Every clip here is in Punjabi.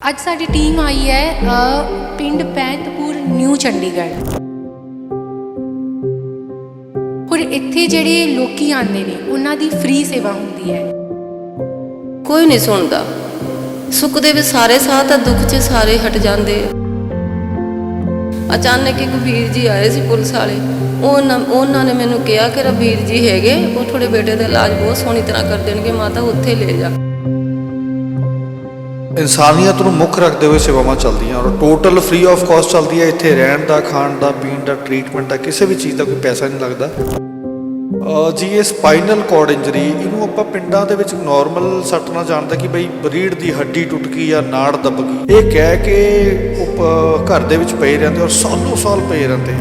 ਅੱਜ ਸਾਡੀ ਟੀਮ ਆਈ ਹੈ ਪਿੰਡ ਪੈਂਤਪੁਰ ਨਿਊ ਚੰਡੀਗੜ੍ਹ। ਔਰ ਇੱਥੇ ਜਿਹੜੇ ਲੋਕੀ ਆਉਂਦੇ ਨੇ ਉਹਨਾਂ ਦੀ ਫ੍ਰੀ ਸੇਵਾ ਹੁੰਦੀ ਹੈ। ਕੋਈ ਨਹੀਂ ਸੁਣਦਾ। ਸੁੱਖ ਦੇ ਵਿੱਚ ਸਾਰੇ ਸਾਥ ਆ, ਦੁੱਖ 'ਚ ਸਾਰੇ ਹਟ ਜਾਂਦੇ ਆ। ਅਚਾਨਕ ਇੱਕ ਵੀਰ ਜੀ ਆਏ ਸੀ ਪੁਲਿਸ ਵਾਲੇ, ਉਹਨਾਂ ਨੇ ਮੈਨੂੰ ਕਿਹਾ ਕਿ ਵੀਰ ਜੀ ਹੈਗੇ, ਉਹ ਤੁਹਾਡੇ ਬੇਟੇ ਦਾ ਇਲਾਜ ਬਹੁਤ ਸੋਹਣੀ ਤਰ੍ਹਾਂ ਕਰ ਦੇਣਗੇ, ਮਾਤਾ ਉੱਥੇ ਲੈ ਜਾ। ਇਨਸਾਨੀਅਤ ਨੂੰ ਮੁੱਖ ਰੱਖਦੇ ਹੋਏ ਸੇਵਾਵਾਂ ਚੱਲਦੀਆਂ ਔਰ ਟੋਟਲ ਫ੍ਰੀ ਆਫ ਕਾਸਟ ਚੱਲਦੀ ਹੈ। ਇੱਥੇ ਰਹਿਣ ਦਾ, ਖਾਣ ਦਾ, ਪੀਣ ਦਾ, ਟ੍ਰੀਟਮੈਂਟ ਦਾ, ਕਿਸੇ ਵੀ ਚੀਜ਼ ਦਾ ਕੋਈ ਪੈਸਾ ਨਹੀਂ ਲੱਗਦਾ ਜੀ। ਇਹ ਸਪਾਈਨਲ ਕਾਰਡ ਇੰਜਰੀ, ਇਹਨੂੰ ਆਪਾਂ ਪਿੰਡਾਂ ਦੇ ਵਿੱਚ ਨਾਰਮਲ ਸੱਟ ਨਾਲ ਜਾਣਦਾ ਕਿ ਬਈ ਰੀੜ੍ਹ ਦੀ ਹੱਡੀ ਟੁੱਟ ਗਈ ਜਾਂ ਨਾੜ ਦੱਬ ਗਈ। ਇਹ ਕਹਿ ਕੇ ਘਰ ਦੇ ਵਿੱਚ ਪਏ ਰਹਿੰਦੇ ਔਰ ਸਾਲੋਂ ਸਾਲ ਪਏ ਰਹਿੰਦੇ।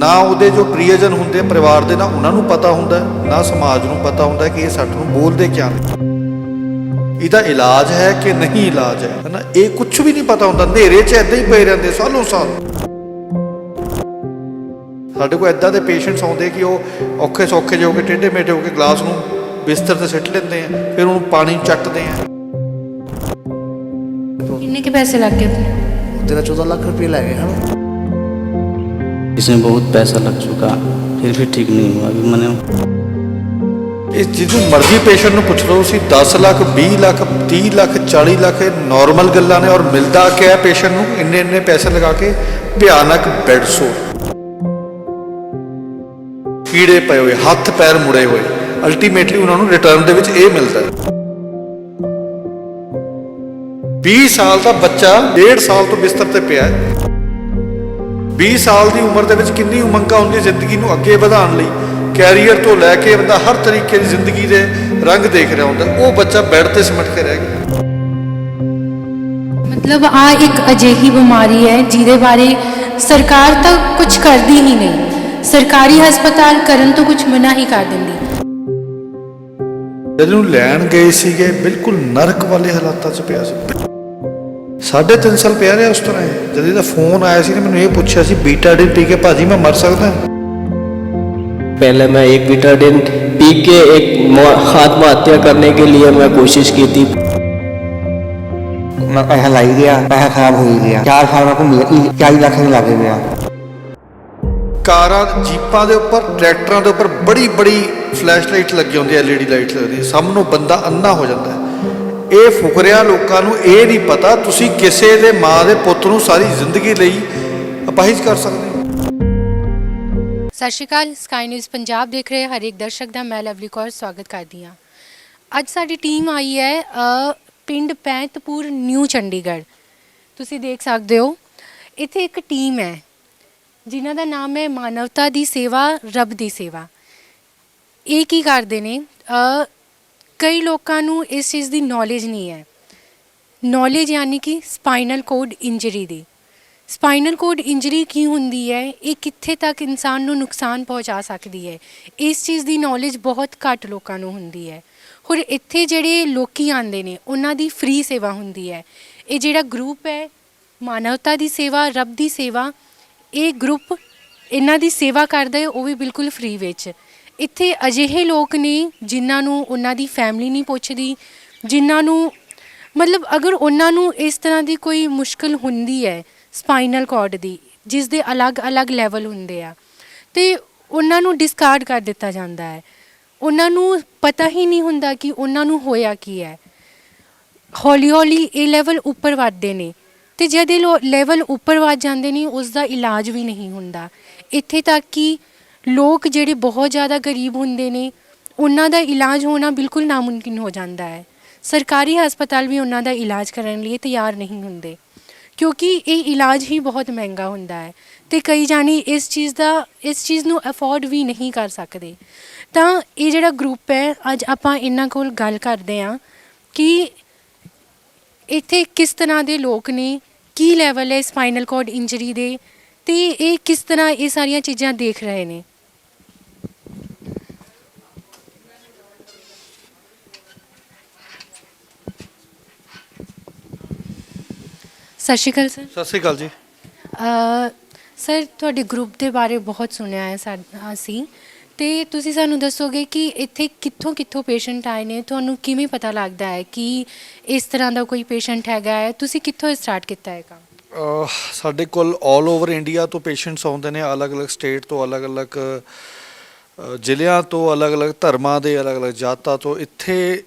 ਨਾ ਉਹਦੇ ਜੋ ਪ੍ਰਿਯਜਨ ਹੁੰਦੇ ਪਰਿਵਾਰ ਦੇ, ਨਾ ਉਹਨਾਂ ਨੂੰ ਪਤਾ ਹੁੰਦਾ, ਨਾ ਸਮਾਜ ਨੂੰ ਪਤਾ ਹੁੰਦਾ ਕਿ ਇਹ ਸੱਟ ਨੂੰ ਬੋਲਦੇ ਕਿਆ ਨੇ, ਇਹਦਾ ਇਲਾਜ ਹੈ ਕਿ ਨਹੀਂ ਇਲਾਜ ਹੈ ਨਾ, ਇਹ ਕੁਝ ਵੀ ਨਹੀਂ ਪਤਾ ਹੁੰਦਾ। ਹਨੇਰੇ 'ਚ ਇੱਦਾਂ ਹੀ ਪਏ ਰਹਿੰਦੇ ਸਾਲੋਂ ਸਾਲ। ਸਾਡੇ ਕੋਲ ਇੱਦਾਂ ਦੇ ਪੇਸ਼ੈਂਟਸ ਆਉਂਦੇ ਕਿ ਉਹ ਔਖੇ ਸੌਖੇ ਜਿਹੇ ਹੋ ਕੇ ਟੇਢੇ ਮੇਢੇ ਹੋ ਕੇ ਗਲਾਸ ਨੂੰ ਬਿਸਤਰ 'ਤੇ ਸਿੱਟ ਲੈਂਦੇ ਆ, ਫਿਰ ਉਹਨੂੰ ਪਾਣੀ ਚੱਟਦੇ ਆ। ਕਿੰਨੇ ਕੇ ਪੈਸੇ ਲੱਗ गए? 13-14 लाख रुपये लगे हैं। इसमें बहुत पैसा लग चुका, फिर भी ठीक नहीं हुआ। अभी मैंने ਇਹ ਜਿਹਨੂੰ ਮਰਜ਼ੀ ਪੇਸ਼ੈਂਟ ਨੂੰ ਪੁੱਛ ਲਓ ਤੁਸੀਂ, 10 ਲੱਖ 20 ਲੱਖ 30 ਲੱਖ 40 ਲੱਖ ਇਹ ਨਾਰਮਲ ਗੱਲਾਂ ਨੇ। ਔਰ ਮਿਲਦਾ ਕਿਆ ਪੇਸ਼ੈਂਟ ਨੂੰ? ਇੰਨੇ ਪੈਸੇ ਲਗਾ ਕੇ ਭਿਆਨਕ ਬੈੱਡ ਸੋਰ, ਕੀੜੇ ਪਏ ਹੋਏ, ਹੱਥ ਪੈਰ ਮੁੜੇ ਹੋਏ। ਅਲਟੀਮੇਟਲੀ ਉਹਨਾਂ ਨੂੰ ਰਿਟਰਨ ਦੇ ਵਿੱਚ ਇਹ ਮਿਲਦਾ। 20 ਸਾਲ ਦਾ ਬੱਚਾ 1.5 ਸਾਲ ਤੋਂ ਬਿਸਤਰ ਤੇ ਪਿਆ ਹੈ। 20 ਸਾਲ ਦੀ ਉਮਰ ਦੇ ਵਿੱਚ ਕਿੰਨੀ ਉਮੰਗਾਂ ਹੁੰਦੀਆਂ ਜ਼ਿੰਦਗੀ ਨੂੰ ਅੱਗੇ ਵਧਾਉਣ ਲਈ। ਕੈਰੀਅਰ ਤੋਂ ਲੈ ਕੇ ਬੰਦਾ ਹਰ ਤਰੀਕੇ ਦੀ ਜ਼ਿੰਦਗੀ ਦੇ ਰੰਗ ਦੇਖ ਰਿਹਾ ਹੁੰਦਾ, ਉਹ ਬੱਚਾ ਬੈੱਡ ਤੇ ਸਿਮਟ ਕੇ ਰਹਿ ਗਿਆ। ਮਤਲਬ ਆ ਇੱਕ ਅਜਿਹੀ ਬਿਮਾਰੀ ਹੈ ਜਿਹਦੇ ਬਾਰੇ ਸਰਕਾਰ ਤਾਂ ਕੁਝ ਕਰਦੀ ਹੀ ਨਹੀਂ। ਸਰਕਾਰੀ ਹਸਪਤਾਲ ਕਰਨ ਤੋਂ ਕੁਝ ਮਨਾ ਹੀ ਕਰ ਦਿੰਦੀ। ਜਦੋਂ ਲੈਣ ਗਏ ਸੀਗੇ ਬਿਲਕੁਲ ਨਰਕ ਵਾਲੇ ਹਾਲਾਤਾਂ 'ਚ ਪਿਆ ਸੀ। 3.5 ਸਾਲ ਪਿਆ ਰਿਹਾ ਉਸ ਤਰ੍ਹਾਂ। ਜਦੋਂ ਇਹਦਾ ਫੋਨ ਆਇਆ ਸੀ ਨਾ, ਮੈਨੂੰ ਇਹ ਪੁੱਛਿਆ ਸੀ ਬੀਟਾਡੀਨ ਪੀ ਕੇ ਭਾਜੀ ਮੈਂ ਮਰ ਸਕਦਾ। पहले मैं एक बीटाडिन पी के एक आत्महत्या करने के लिए मैं कोशिश की थी। मैं पैसा लाई गया, पैसा खराब हो ही गया। 4 साल को 40 लाख नहीं लगे गया। ਕਾਰਾਂ, ਜੀਪਾਂ ਦੇ ਉੱਪਰ, ਟਰੈਕਟਰਾਂ ਦੇ ਉੱਪਰ ਬੜੀ ਫਲੈਸ਼ ਲਾਈਟ ਲੱਗੀ ਹੁੰਦੀ ਹੈ, LED ਲਾਈਟ ਲੱਗਦੀ, ਸਾਹਮਣੋਂ ਬੰਦਾ ਅੰਨਾ ਹੋ ਜਾਂਦਾ ਹੈ। ਇਹ ਫੁਕਰਿਆ ਲੋਕਾਂ ਨੂੰ ਇਹ ਨਹੀਂ ਪਤਾ ਤੁਸੀਂ ਕਿਸੇ ਦੇ ਮਾਂ ਦੇ ਪੁੱਤ ਨੂੰ ਸਾਰੀ ਜ਼ਿੰਦਗੀ ਲਈ ਅਪਾਹਿਜ ਕਰ ਸਕਦੇ। ਸਤਿ ਸ਼੍ਰੀ ਅਕਾਲ, ਸਕਾਈ ਨਿਊਜ਼ ਪੰਜਾਬ ਦੇਖ ਰਹੇ ਹਰ ਇੱਕ ਦਰਸ਼ਕ ਦਾ ਮੈਂ ਲਵਲੀ ਕੌਰ ਸਵਾਗਤ ਕਰਦੀ ਹਾਂ। ਅੱਜ ਸਾਡੀ ਟੀਮ ਆਈ ਹੈ ਪਿੰਡ ਪੈਂਤਪੁਰ ਨਿਊ ਚੰਡੀਗੜ੍ਹ। ਤੁਸੀਂ ਦੇਖ ਸਕਦੇ ਹੋ ਇੱਥੇ ਇੱਕ ਟੀਮ ਹੈ ਜਿਨ੍ਹਾਂ ਦਾ ਨਾਮ ਹੈ ਮਾਨਵਤਾ ਦੀ ਸੇਵਾ ਰੱਬ ਦੀ ਸੇਵਾ। ਇਹ ਕੀ ਕਰਦੇ ਨੇ? ਕਈ ਲੋਕਾਂ ਨੂੰ ਇਸ ਚੀਜ਼ ਦੀ ਨੌਲੇਜ ਨਹੀਂ ਹੈ। ਨੌਲੇਜ ਯਾਨੀ ਕਿ ਸਪਾਈਨਲ ਕੋਡ ਇੰਜਰੀ ਦੀ। ਸਪਾਈਨਲ ਕੋਡ ਇੰਜਰੀ ਕੀ ਹੁੰਦੀ ਹੈ, ਇਹ ਕਿੱਥੇ ਤੱਕ ਇਨਸਾਨ ਨੂੰ ਨੁਕਸਾਨ ਪਹੁੰਚਾ ਸਕਦੀ ਹੈ, ਇਸ ਚੀਜ਼ ਦੀ ਨੌਲੇਜ ਬਹੁਤ ਘੱਟ ਲੋਕਾਂ ਨੂੰ ਹੁੰਦੀ ਹੈ। ਹੋਰ ਇੱਥੇ ਜਿਹੜੇ ਲੋਕੀ ਆਉਂਦੇ ਨੇ ਉਹਨਾਂ ਦੀ ਫ੍ਰੀ ਸੇਵਾ ਹੁੰਦੀ ਹੈ। ਇਹ ਜਿਹੜਾ ਗਰੁੱਪ ਹੈ ਮਾਨਵਤਾ ਦੀ ਸੇਵਾ ਰੱਬ ਦੀ ਸੇਵਾ, ਇਹ ਗਰੁੱਪ ਇਹਨਾਂ ਦੀ ਸੇਵਾ ਕਰਦਾ ਹੈ, ਉਹ ਵੀ ਬਿਲਕੁਲ ਫ੍ਰੀ ਵਿੱਚ। ਇੱਥੇ ਅਜਿਹੇ ਲੋਕ ਨੇ ਜਿਨ੍ਹਾਂ ਨੂੰ ਉਹਨਾਂ ਦੀ ਫੈਮਿਲੀ ਨਹੀਂ ਪੁੱਛਦੀ, ਜਿਨ੍ਹਾਂ ਨੂੰ ਮਤਲਬ ਅਗਰ ਉਹਨਾਂ ਨੂੰ ਇਸ ਤਰ੍ਹਾਂ ਦੀ ਕੋਈ ਮੁਸ਼ਕਿਲ ਹੁੰਦੀ ਹੈ ਸਪਾਈਨਲ ਕਾਰਡ ਦੀ, ਜਿਸ ਦੇ ਅਲੱਗ-ਅਲੱਗ ਲੈਵਲ ਹੁੰਦੇ ਆ, ਅਤੇ ਉਹਨਾਂ ਨੂੰ ਡਿਸਕਾਰਡ ਕਰ ਦਿੱਤਾ ਜਾਂਦਾ ਹੈ। ਉਹਨਾਂ ਨੂੰ ਪਤਾ ਹੀ ਨਹੀਂ ਹੁੰਦਾ ਕਿ ਉਹਨਾਂ ਨੂੰ ਹੋਇਆ ਕੀ ਹੈ। ਹੌਲੀ ਇਹ ਲੈਵਲ ਉੱਪਰ ਵੱਧਦੇ ਨੇ, ਅਤੇ ਜਦ ਇਹ ਲੈਵਲ ਉੱਪਰ ਵੱਧ ਜਾਂਦੇ ਨੇ ਉਸ ਦਾ ਇਲਾਜ ਵੀ ਨਹੀਂ ਹੁੰਦਾ। ਇੱਥੇ ਤੱਕ ਕਿ ਲੋਕ ਜਿਹੜੇ ਬਹੁਤ ਜ਼ਿਆਦਾ ਗਰੀਬ ਹੁੰਦੇ ਨੇ ਉਹਨਾਂ ਦਾ ਇਲਾਜ ਹੋਣਾ ਬਿਲਕੁਲ ਨਾਮੁਮਕਿਨ ਹੋ ਜਾਂਦਾ ਹੈ। ਸਰਕਾਰੀ ਹਸਪਤਾਲ ਵੀ ਉਹਨਾਂ ਦਾ ਇਲਾਜ ਕਰਨ ਲਈ ਤਿਆਰ ਨਹੀਂ ਹੁੰਦੇ, ਕਿਉਂਕਿ ਇਹ ਇਲਾਜ ਹੀ ਬਹੁਤ ਮਹਿੰਗਾ ਹੁੰਦਾ ਹੈ ਅਤੇ ਕਈ ਜਾਣੇ ਇਸ ਚੀਜ਼ ਨੂੰ ਅਫੋਰਡ ਵੀ ਨਹੀਂ ਕਰ ਸਕਦੇ। ਤਾਂ ਇਹ ਜਿਹੜਾ ਗਰੁੱਪ ਹੈ, ਅੱਜ ਆਪਾਂ ਇਹਨਾਂ ਕੋਲ ਗੱਲ ਕਰਦੇ ਹਾਂ ਕਿ ਇੱਥੇ ਕਿਸ ਤਰ੍ਹਾਂ ਦੇ ਲੋਕ ਨੇ, ਕੀ ਲੈਵਲ ਹੈ ਸਪਾਈਨਲ ਕਾਰਡ ਇੰਜਰੀ ਦੇ, ਅਤੇ ਇਹ ਕਿਸ ਤਰ੍ਹਾਂ ਇਹ ਸਾਰੀਆਂ ਚੀਜ਼ਾਂ ਦੇਖ ਰਹੇ ਨੇ। ਸਤਿ ਸ਼੍ਰੀ ਅਕਾਲ ਸਰ। ਸਤਿ ਸ਼੍ਰੀ ਅਕਾਲ ਜੀ। ਸਰ ਤੁਹਾਡੇ ਗਰੁੱਪ ਦੇ ਬਾਰੇ ਬਹੁਤ ਸੁਣਿਆ ਹੈ ਅਸੀਂ, ਤੇ ਤੁਸੀਂ ਸਾਨੂੰ ਦੱਸੋਗੇ ਕਿ ਇੱਥੇ ਕਿੱਥੋਂ ਕਿੱਥੋਂ ਪੇਸ਼ੈਂਟ ਆਏ ਨੇ, ਤੁਹਾਨੂੰ ਕਿਵੇਂ ਪਤਾ ਲੱਗਦਾ ਹੈ ਕਿ ਇਸ ਤਰ੍ਹਾਂ ਦਾ ਕੋਈ ਪੇਸ਼ੈਂਟ ਹੈਗਾ ਹੈ, ਤੁਸੀਂ ਕਿੱਥੋਂ ਸਟਾਰਟ ਕੀਤਾ ਹੈ ਕੰਮ? ਸਾਡੇ ਕੋਲ ਆਲ ਓਵਰ ਇੰਡੀਆ ਤੋਂ ਪੇਸ਼ੈਂਟਸ ਆਉਂਦੇ ਨੇ, ਅਲੱਗ-ਅਲੱਗ ਸਟੇਟ ਤੋਂ, ਅਲੱਗ-ਅਲੱਗ ਜ਼ਿਲ੍ਹਿਆਂ ਤੋਂ, ਅਲੱਗ-ਅਲੱਗ ਧਰਮਾਂ ਦੇ, ਅਲੱਗ-ਅਲੱਗ ਜਾਤਾਂ ਤੋਂ। ਇੱਥੇ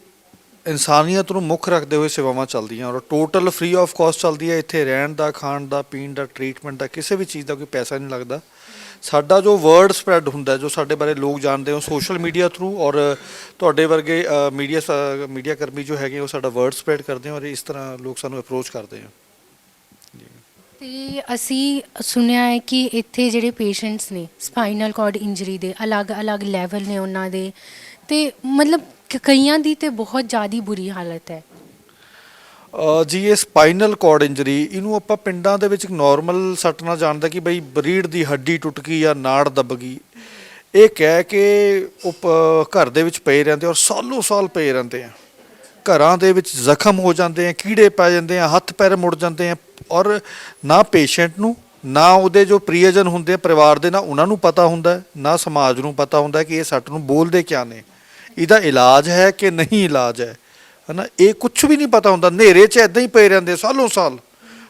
ਇਨਸਾਨੀਅਤ ਨੂੰ ਮੁੱਖ ਰੱਖਦੇ ਹੋਏ ਸੇਵਾਵਾਂ ਚੱਲਦੀਆਂ ਔਰ ਟੋਟਲ ਫ੍ਰੀ ਆਫ ਕਾਸਟ ਚੱਲਦੀ ਹੈ। ਇੱਥੇ ਰਹਿਣ ਦਾ, ਖਾਣ ਦਾ, ਪੀਣ ਦਾ, ਟਰੀਟਮੈਂਟ ਦਾ, ਕਿਸੇ ਵੀ ਚੀਜ਼ ਦਾ ਕੋਈ ਪੈਸਾ ਨਹੀਂ ਲੱਗਦਾ। ਸਾਡਾ ਜੋ ਵਰਡ ਸਪਰੈਡ ਹੁੰਦਾ, ਜੋ ਸਾਡੇ ਬਾਰੇ ਲੋਕ ਜਾਣਦੇ ਹੋ ਸੋਸ਼ਲ ਮੀਡੀਆ ਥਰੂ, ਔਰ ਤੁਹਾਡੇ ਵਰਗੇ ਮੀਡੀਆ ਕਰਮੀ ਜੋ ਹੈਗੇ ਉਹ ਸਾਡਾ ਵਰਡ ਸਪਰੈਡ ਕਰਦੇ ਆ ਔਰ ਇਸ ਤਰ੍ਹਾਂ ਲੋਕ ਸਾਨੂੰ ਅਪਰੋਚ ਕਰਦੇ ਆ। ਤੇ ਅਸੀਂ ਸੁਣਿਆ ਹੈ ਕਿ ਇੱਥੇ ਜਿਹੜੇ ਪੇਸ਼ੈਂਟਸ ਨੇ ਸਪਾਈਨਲ ਕਾਰਡ ਇੰਜਰੀ ਦੇ ਅਲੱਗ-ਅਲੱਗ ਲੈਵਲ ਨੇ ਉਹਨਾਂ ਦੇ, ਤੇ ਮਤਲਬ ਕਈਆਂ ਦੀ ਤੇ ਬਹੁਤ ਜ਼ਿਆਦਾ ਬੁਰੀ ਹਾਲਤ ਹੈ। ਜੀ ਇਹ ਸਪਾਈਨਲ ਕਾਰਡ ਇੰਜਰੀ, ਇਹਨੂੰ ਆਪਾਂ ਪਿੰਡਾਂ ਦੇ ਵਿੱਚ ਨਾਰਮਲ ਸੱਟ ਨਾਲ ਜਾਣਦਾ ਕਿ ਬਈ ਰੀੜ੍ਹ ਦੀ ਹੱਡੀ ਟੁੱਟ ਗਈ ਜਾਂ ਨਾੜ ਦੱਬ ਗਈ, ਇਹ ਕਹਿ ਕੇ ਉਹ ਘਰ ਦੇ ਵਿੱਚ ਪਏ ਰਹਿੰਦੇ ਔਰ ਸਾਲੋਂ ਸਾਲ ਪਏ ਰਹਿੰਦੇ ਆ। ਘਰਾਂ ਦੇ ਵਿੱਚ ਜ਼ਖਮ ਹੋ ਜਾਂਦੇ ਆ, ਕੀੜੇ ਪੈ ਜਾਂਦੇ ਆ, ਹੱਥ ਪੈਰ ਮੁੜ ਜਾਂਦੇ ਆ ਔਰ ਨਾ ਪੇਸ਼ੈਂਟ ਨੂੰ, ਨਾ ਉਹਦੇ ਜੋ ਪ੍ਰੀਅਜਨ ਹੁੰਦੇ ਆ ਪਰਿਵਾਰ ਦੇ, ਨਾ ਉਹਨਾਂ ਨੂੰ ਪਤਾ ਹੁੰਦਾ, ਨਾ ਸਮਾਜ ਨੂੰ ਪਤਾ ਹੁੰਦਾ ਕਿ ਇਹ ਸੱਟ ਨੂੰ ਬੋਲਦੇ ਕਿਆ ਨੇ, ਇਹਦਾ ਇਲਾਜ ਹੈ ਕਿ ਨਹੀਂ ਇਲਾਜ ਹੈ ਨਾ, ਇਹ ਕੁਝ ਵੀ ਨਹੀਂ ਪਤਾ ਹੁੰਦਾ। ਹਨੇਰੇ 'ਚ ਇੱਦਾਂ ਹੀ ਪਏ ਰਹਿੰਦੇ ਸਾਲੋਂ ਸਾਲ,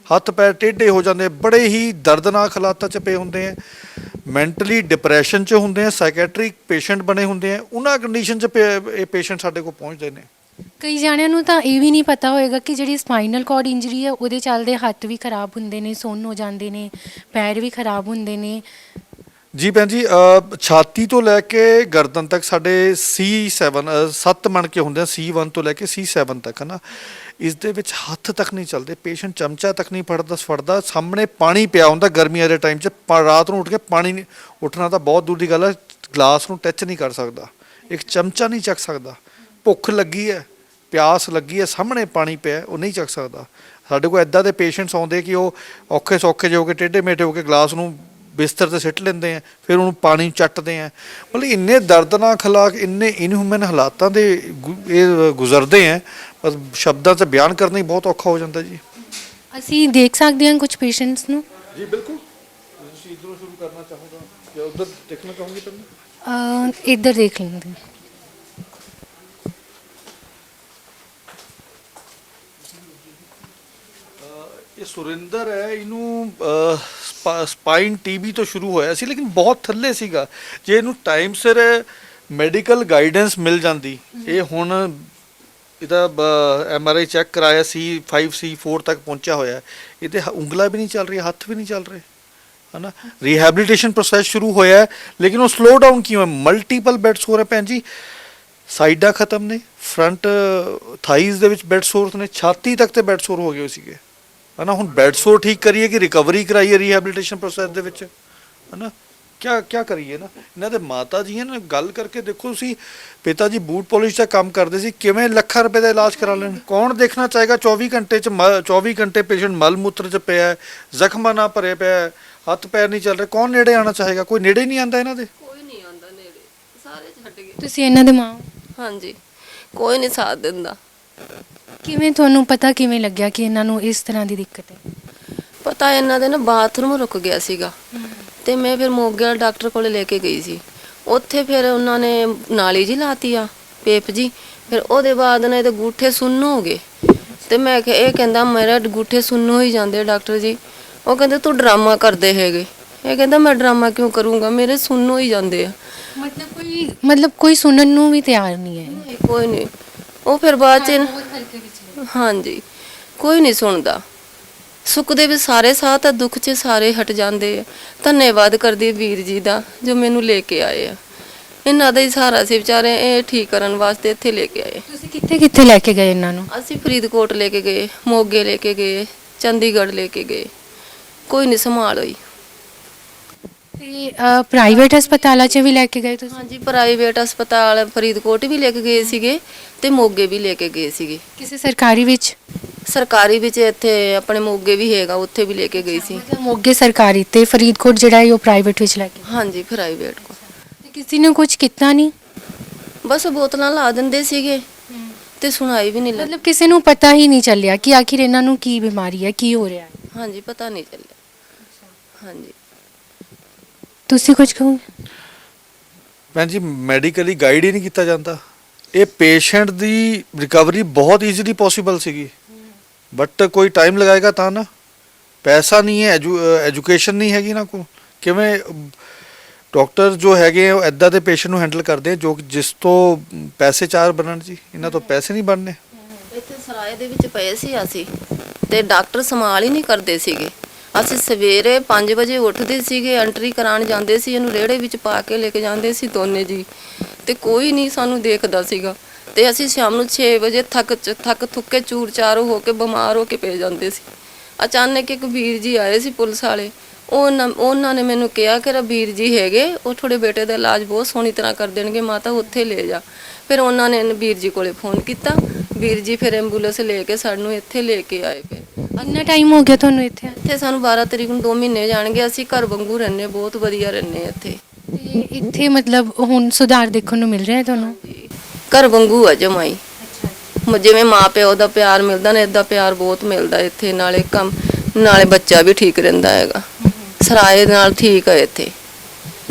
ਹੱਥ ਪੈਰ ਟੇਢੇ ਹੋ ਜਾਂਦੇ, ਬੜੇ ਹੀ ਦਰਦਨਾਕ ਹਾਲਾਤਾਂ 'ਚ ਪਏ ਹੁੰਦੇ ਆ, ਮੈਂਟਲੀ ਡਿਪਰੈਸ਼ਨ 'ਚ ਹੁੰਦੇ ਆ, ਸਾਈਕੈਟ੍ਰਿਕ ਪੇਸ਼ੈਂਟ ਬਣੇ ਹੁੰਦੇ ਆ। ਉਹਨਾਂ ਕੰਡੀਸ਼ਨ 'ਚ ਇਹ ਪੇਸ਼ੈਂਟ ਸਾਡੇ ਕੋਲ ਪਹੁੰਚਦੇ ਨੇ। ਕਈ ਜਾਣਿਆਂ ਨੂੰ ਤਾਂ ਇਹ ਵੀ ਨਹੀਂ ਪਤਾ ਹੋਏਗਾ ਕਿ ਜਿਹੜੀ ਸਪਾਈਨਲ ਕਾਰਡ ਇੰਜਰੀ ਹੈ ਉਹਦੇ ਚੱਲਦੇ ਹੱਥ ਵੀ ਖਰਾਬ ਹੁੰਦੇ ਨੇ, ਸੁੰਨ ਹੋ ਜਾਂਦੇ ਨੇ, ਪੈਰ ਵੀ ਖਰਾਬ ਹੁੰਦੇ ਨੇ। ਜੀ ਭੈਣ ਜੀ, ਛਾਤੀ ਤੋਂ ਲੈ ਕੇ ਗਰਦਨ ਤੱਕ ਸਾਡੇ C7 7 ਮਣਕੇ ਹੁੰਦੇ ਆ, C1 ਤੋਂ ਲੈ ਕੇ C7 ਤੱਕ ਹੈ ਨਾ। ਇਸ ਦੇ ਵਿੱਚ ਹੱਥ ਤੱਕ ਨਹੀਂ ਚੱਲਦੇ, ਪੇਸ਼ੈਂਟ ਚਮਚਾ ਤੱਕ ਨਹੀਂ ਫੜਦਾ। ਸਾਹਮਣੇ ਪਾਣੀ ਪਿਆ ਹੁੰਦਾ ਗਰਮੀਆਂ ਦੇ ਟਾਈਮ 'ਚ, ਰਾਤ ਨੂੰ ਉੱਠ ਕੇ ਪਾਣੀ ਨਹੀਂ, ਉੱਠਣਾ ਤਾਂ ਬਹੁਤ ਦੂਰ ਦੀ ਗੱਲ ਹੈ, ਗਲਾਸ ਨੂੰ ਟੱਚ ਨਹੀਂ ਕਰ ਸਕਦਾ, ਇੱਕ ਚਮਚਾ ਨਹੀਂ ਚੱਕ ਸਕਦਾ। ਭੁੱਖ ਲੱਗੀ ਹੈ, ਪਿਆਸ ਲੱਗੀ ਹੈ, ਸਾਹਮਣੇ ਪਾਣੀ ਪਿਆ, ਉਹ ਨਹੀਂ ਚੱਕ ਸਕਦਾ। ਸਾਡੇ ਕੋਲ ਇੱਦਾਂ ਦੇ ਪੇਸ਼ੈਂਟਸ ਆਉਂਦੇ ਕਿ ਉਹ ਔਖੇ ਸੌਖੇ ਜਿਹੇ ਹੋ ਕੇ ਟੇਢੇ ਮੇਢੇ ਹੋ ਕੇ ਗਲਾਸ ਨੂੰ ਬਿਸਤਰ 'ਤੇ ਸਿੱਟ ਲੈਂਦੇ ਆ, ਫਿਰ ਉਹਨੂੰ ਪਾਣੀ ਚੱਟਦੇ ਆ। ਮਤਲਬ ਇੰਨੇ ਦਰਦਨਾਕ ਹਾਲਾਤ, ਇੰਨੇ ਇਨਹਿਊਮਨ ਹਾਲਾਤਾਂ ਦੇ ਇਹ ਗੁਜ਼ਰਦੇ ਆ, ਬਸ ਸ਼ਬਦਾਂ 'ਚ ਬਿਆਨ ਕਰਨਾ ਹੀ ਬਹੁਤ ਔਖਾ ਹੋ ਜਾਂਦਾ ਜੀ। ਅਸੀਂ ਦੇਖ ਸਕਦੇ ਹਾਂ ਕੁਝ ਪੇਸ਼ੈਂਟਸ ਨੂੰ। ਜੀ ਬਿਲਕੁਲ, ਤੁਸੀਂ ਇੱਧਰੋਂ ਸ਼ੁਰੂ ਕਰਨਾ ਚਾਹੋਗਾ ਜਾਂ ਉੱਧਰ ਦੇਖਣਾ ਚਾਹੋਗੇ ਤੁਹਾਨੂੰ? ਇੱਧਰ ਦੇਖ ਲੈਂਦੇ ਹਾਂ। ਇਹ ਸੁਰਿੰਦਰ ਹੈ, ਇਹਨੂੰ ਸਪਾਈਨ ਟੀਬੀ ਤੋਂ ਸ਼ੁਰੂ ਹੋਇਆ ਸੀ, ਲੇਕਿਨ ਬਹੁਤ ਥੱਲੇ ਸੀਗਾ। ਜੇ ਇਹਨੂੰ ਟਾਈਮ ਸਿਰ ਮੈਡੀਕਲ ਗਾਈਡੈਂਸ ਮਿਲ ਜਾਂਦੀ, ਇਹ ਹੁਣ ਇਹਦਾ MRI ਚੈੱਕ ਕਰਾਇਆ, C5 C4 ਤੱਕ ਪਹੁੰਚਿਆ ਹੋਇਆ। ਇਹਦੇ ਉਂਗਲਾਂ ਵੀ ਨਹੀਂ ਚੱਲ ਰਹੀ, ਹੱਥ ਵੀ ਨਹੀਂ ਚੱਲ ਰਹੇ ਹੈ ਨਾ। ਰੀਹੈਬਿਲਿਟੇਸ਼ਨ ਪ੍ਰੋਸੈਸ ਸ਼ੁਰੂ ਹੋਇਆ, ਲੇਕਿਨ ਉਹ ਸਲੋ ਡਾਊਨ ਕਿਉਂ ਹੈ? ਮਲਟੀਪਲ ਬੈੱਡ ਸੋਰ ਹੈ ਭੈਣ ਜੀ, ਸਾਈਡਾਂ ਖਤਮ ਨੇ, ਫਰੰਟ ਥਾਈਜ਼ ਦੇ ਵਿੱਚ ਬੈੱਡ ਸੋਰ ਨੇ, ਛਾਤੀ ਤੱਕ ਤੇ ਬੈੱਡ ਸੋਰ ਹੋ ਗਏ ਸੀਗੇ ਹੈ ਨਾ। ਹੁਣ ਬੈੱਡ ਸੋਰ ਠੀਕ ਕਰੀਏ ਕਿ ਰਿਕਵਰੀ ਕਰਾਈਏ ਰੀਹੈਬਿਲਿਟੇਸ਼ਨ ਪ੍ਰੋਸੈਸ ਦੇ ਵਿੱਚ ਹੈ ਨਾ, ਕਿਆ ਕਰੀਏ ਨਾ। ਇਹਨਾਂ ਦੇ ਮਾਤਾ ਜੀ ਹੈ ਨਾ, ਗੱਲ ਕਰਕੇ ਦੇਖੋ ਤੁਸੀਂ, ਪਿਤਾ ਜੀ ਬੂਟ ਪਾਲਿਸ਼ ਦਾ ਕੰਮ ਕਰਦੇ ਸੀ, ਕਿਵੇਂ ਲੱਖਾਂ ਰੁਪਏ ਦਾ ਇਲਾਜ ਕਰਾ ਲੈਣ। ਕੌਣ ਦੇਖਣਾ ਚਾਹੇਗਾ 24 ਘੰਟੇ 'ਚ 24 ਘੰਟੇ ਪੇਸ਼ੈਂਟ ਮਲ ਮੂਤਰ 'ਚ ਪਿਆ, ਜ਼ਖਮਾਂ ਨਾਲ ਭਰੇ ਪਿਆ, ਹੱਥ ਪੈਰ ਨਹੀਂ ਚੱਲ ਰਹੇ, ਕੌਣ ਨੇੜੇ ਆਉਣਾ ਚਾਹੇਗਾ? ਕੋਈ ਨੇੜੇ ਨਹੀਂ ਆਉਂਦਾ ਇਹਨਾਂ ਦੇ। ਕੋਈ ਨਹੀਂ ਆਉਂਦਾ ਨੇੜੇ, ਸਾਰੇ ਛੱਡ ਗਏ। ਤੁਸੀਂ ਇਹਨਾਂ ਦੇ ਮਾਂ ਹੋ? ਹਾਂਜੀ, ਕੋਈ ਨਹੀਂ ਸਾਥ ਦਿੰਦਾ। ਕਿਵੇਂ ਤੁਹਾਨੂੰ ਪਤਾ ਕਿਵੇਂ ਲੱਗਿਆ ਕਿ ਇਹਨਾਂ ਨੂੰ ਇਸ ਤਰ੍ਹਾਂ ਦੀ ਦਿੱਕਤ ਹੈ? ਪਤਾ ਇਹਨਾਂ ਦੇ ਨਾ ਬਾਥਰੂਮ ਰੁਕ ਗਿਆ ਸੀਗਾ, ਤੇ ਮੈਂ ਫਿਰ ਮੋਗੇ ਵਾਲੇ ਡਾਕਟਰ ਕੋਲੇ ਲੈ ਕੇ ਗਈ ਸੀ। ਉੱਥੇ ਫਿਰ ਉਹਨਾਂ ਨੇ ਨਾਲੀ ਜੀ ਲਾਤੀ ਆ, ਪੇਪ ਜੀ। ਫਿਰ ਉਹਦੇ ਬਾਅਦ ਨਾ ਇਹਦੇ ਗੂਠੇ ਸੁੰਨ ਹੋ ਗਏ, ਤੇ ਮੈਂ ਕਿਹਾ, ਇਹ ਕਹਿੰਦਾ ਮੇਰਾ ਗੂਠੇ ਸੁੰਨ ਹੋ ਹੀ ਜਾਂਦੇ ਡਾਕਟਰ ਜੀ। ਉਹ ਕਹਿੰਦੇ ਤੂੰ ਡਰਾਮਾ ਕਰਦੇ ਹੈਗੇ। ਇਹ ਕਹਿੰਦਾ ਮੈਂ ਡਰਾਮਾ ਕਿਉਂ ਕਰੂੰਗਾ, ਮੇਰੇ ਸੁੰਨ ਹੋ ਹੀ ਜਾਂਦੇ ਆ। ਮਤਲਬ ਕੋਈ ਸੁਣਨ ਨੂੰ ਵੀ ਤਿਆਰ ਨਹੀਂ ਹੈ? ਕੋਈ ਨਹੀਂ। ਉਹ ਫਿਰ ਬਾਅਦ ਚ ਹਾਂਜੀ, ਕੋਈ ਨਹੀਂ ਸੁਣਦਾ। ਸੁੱਖ ਦੇ ਵੀ ਸਾਰੇ ਸਾਥ ਆ, ਦੁੱਖ 'ਚ ਸਾਰੇ ਹਟ ਜਾਂਦੇ ਆ। ਧੰਨਵਾਦ ਕਰਦੀ ਵੀਰ ਜੀ ਦਾ ਜੋ ਮੈਨੂੰ ਲੈ ਕੇ ਆਏ ਆ। ਇਹਨਾਂ ਦਾ ਹੀ ਸਹਾਰਾ ਸੀ ਵਿਚਾਰੇ, ਇਹ ਠੀਕ ਕਰਨ ਵਾਸਤੇ ਇੱਥੇ ਲੈ ਕੇ ਆਏ। ਤੁਸੀਂ ਕਿੱਥੇ ਕਿੱਥੇ ਲੈ ਕੇ ਗਏ ਇਹਨਾਂ ਨੂੰ? ਅਸੀਂ ਫਰੀਦਕੋਟ ਲੈ ਕੇ ਗਏ, ਮੋਗੇ ਲੈ ਕੇ ਗਏ, ਚੰਡੀਗੜ੍ਹ ਲੈ ਕੇ ਗਏ, ਕੋਈ ਨਹੀਂ ਸੰਭਾਲ ਹੋਈ। ਤੇ ਪ੍ਰਾਈਵੇਟ ਹਸਪਤਾਲਾਂ 'ਚ ਵੀ ਲੈ ਕੇ ਗਏ ਤੁਸੀਂ? ਹਾਂਜੀ, ਪ੍ਰਾਈਵੇਟ ਹਸਪਤਾਲ ਫਰੀਦਕੋਟ ਵੀ ਲੈ ਕੇ ਗਏ ਸੀਗੇ ਤੇ ਮੋਗੇ ਵੀ ਲੈ ਕੇ ਗਏ ਸੀਗੇ। ਕਿਸੇ ਸਰਕਾਰੀ ਵਿੱਚ? ਸਰਕਾਰੀ ਵਿੱਚ ਇੱਥੇ ਆਪਣੇ ਮੋਗੇ ਵੀ ਹੈਗਾ, ਉੱਥੇ ਵੀ ਲੈ ਕੇ ਗਈ ਸੀ। ਮਤਲਬ ਮੋਗੇ ਸਰਕਾਰੀ ਤੇ ਫਰੀਦਕੋਟ ਜਿਹੜਾ ਹੈ ਉਹ ਪ੍ਰਾਈਵੇਟ ਵਿੱਚ ਲੈ ਕੇ ਗਏ? ਹਾਂਜੀ, ਪ੍ਰਾਈਵੇਟ ਕੋ। ਤੇ ਕਿਸੇ ਨੇ ਕੁਝ ਕੀਤਾ ਨਹੀਂ? ਬਸ ਬੋਤਲਾਂ ਲਾ ਦਿੰਦੇ ਸੀਗੇ ਤੇ ਸੁਣਾਈ ਵੀ ਨਹੀਂ ਲੱਗੀ। ਮਤਲਬ ਕਿਸੇ ਨੂੰ ਪਤਾ ਹੀ ਨਹੀਂ ਚੱਲਿਆ ਕਿ ਆਖਿਰ ਇਹਨਾਂ ਨੂੰ ਕੀ ਬਿਮਾਰੀ ਹੈ, ਕੀ ਹੋ ਰਿਹਾ ਹੈ? ਹਾਂਜੀ, ਪਤਾ ਨਹੀਂ ਚੱਲਿਆ। ਹਾਂਜੀ, ਤੁਸੀਂ ਕੁਝ ਕਹੋਗੇ? ਭੈਣ ਜੀ ਮੈਡੀਕਲੀ ਗਾਈਡ ਹੀ ਨਹੀਂ ਕੀਤਾ ਜਾਂਦਾ। ਇਹ ਪੇਸ਼ੈਂਟ ਦੀ ਰਿਕਵਰੀ ਬਹੁਤ ਈਜ਼ੀਲੀ ਪੋਸੀਬਲ ਸੀਗੀ, ਬਟ ਕੋਈ ਟਾਈਮ ਲਗਾਏਗਾ ਤਾਂ ਨਾ। ਪੈਸਾ ਨਹੀਂ ਹੈ, ਐਜੂਕੇਸ਼ਨ ਨਹੀਂ ਹੈਗੀ ਨਾ ਕੋ। ਕਿਵੇਂ ਡਾਕਟਰ ਜੋ ਹੈਗੇ ਉਹ ਇੱਦਾਂ ਦੇ ਪੇਸ਼ੈਂਟ ਨੂੰ ਹੈਂਡਲ ਕਰਦੇ ਆ ਜੋ ਜਿਸ ਤੋਂ ਪੈਸੇ ਚਾਰ ਬਣਨ ਜੀ। ਇਹਨਾਂ ਤੋਂ ਪੈਸੇ ਨਹੀਂ ਬਣਨੇ। ਇੱਥੇ ਸਰਾਏ ਦੇ ਵਿੱਚ ਪਏ ਸੀ ਅਸੀਂ, ਤੇ ਡਾਕਟਰ ਸੰਭਾਲ ਹੀ ਨਹੀਂ ਕਰਦੇ ਸੀਗੇ। ਅਸੀਂ ਸਵੇਰੇ 5 ਵਜੇ ਉੱਠਦੇ ਸੀਗੇ, ਐਂਟਰੀ ਕਰਾਉਣ ਜਾਂਦੇ ਸੀ, ਇਹਨੂੰ ਰੇੜੇ ਵਿੱਚ ਪਾ ਕੇ ਲੈ ਕੇ ਜਾਂਦੇ ਸੀ ਦੋਨੇ ਜੀ, ਤੇ ਕੋਈ ਨਹੀਂ ਸਾਨੂੰ ਦੇਖਦਾ ਸੀਗਾ। ਤੇ ਅਸੀਂ ਸ਼ਾਮ ਨੂੰ 6 ਵਜੇ ਥੱਕ ਥੁੱਕੇ ਚੂਰ ਚਾਰ ਹੋ ਕੇ ਬਿਮਾਰ ਹੋ ਕੇ ਪੈ ਜਾਂਦੇ ਸੀ। ਅਚਾਨਕ ਇੱਕ ਵੀਰ ਜੀ ਆਏ ਸੀ ਪੁਲਿਸ ਵਾਲੇ, ਉਹਨਾਂ ਨੇ ਮੈਨੂੰ ਕਿਹਾ ਕਿ ਵੀਰ ਜੀ ਹੈਗੇ, ਉਹ ਤੁਹਾਡੇ ਬੇਟੇ ਦਾ ਇਲਾਜ ਬਹੁਤ ਸੋਹਣੀ ਤਰ੍ਹਾਂ ਕਰ ਦੇਣਗੇ, ਮਾਤਾ ਉੱਥੇ ਲੈ ਜਾ। ਫਿਰ ਉਹਨਾਂ ਨੇ ਵੀਰ ਜੀ ਕੋਲੇ ਫੋਨ ਕੀਤਾ, ਵੀਰ ਜੀ ਫਿਰ ਐਂਬੂਲੈਂਸ ਲੈ ਕੇ ਸਾਨੂੰ ਇੱਥੇ ਲੈ ਕੇ ਆਏ। ਫਿਰ ਕਿੰਨਾ ਟਾਈਮ ਹੋ ਗਿਆ ਤੁਹਾਨੂੰ ਇੱਥੇ? ਇੱਥੇ ਸਾਨੂੰ 12 ਤਰੀਕ ਨੂੰ 2 ਮਹੀਨੇ ਜਾਣਗੇ। ਅਸੀਂ ਘਰ ਵਾਂਗੂ ਰਹਿੰਦੇ, ਬਹੁਤ ਵਧੀਆ ਰਹਿੰਦੇ ਇੱਥੇ। ਤੇ ਇੱਥੇ ਮਤਲਬ ਹੁਣ ਸੁਧਾਰ ਦੇਖਣ ਨੂੰ ਮਿਲ ਰਿਹਾ ਹੈ ਤੁਹਾਨੂੰ? ਘਰ ਵਾਂਗੂ ਆ ਜਮਾਈ, ਜਿਵੇਂ ਮਾਂ ਪਿਓ ਦਾ ਪਿਆਰ ਮਿਲਦਾ ਨਾ, ਏਦਾਂ ਪਿਆਰ ਬਹੁਤ ਮਿਲਦਾ ਇੱਥੇ। ਨਾਲੇ ਬੱਚਾ ਵੀ ਠੀਕ ਰਹਿੰਦਾ ਹੈਗਾ, ਸਰਾਏ ਨਾਲ ਠੀਕ ਹੈ ਇੱਥੇ।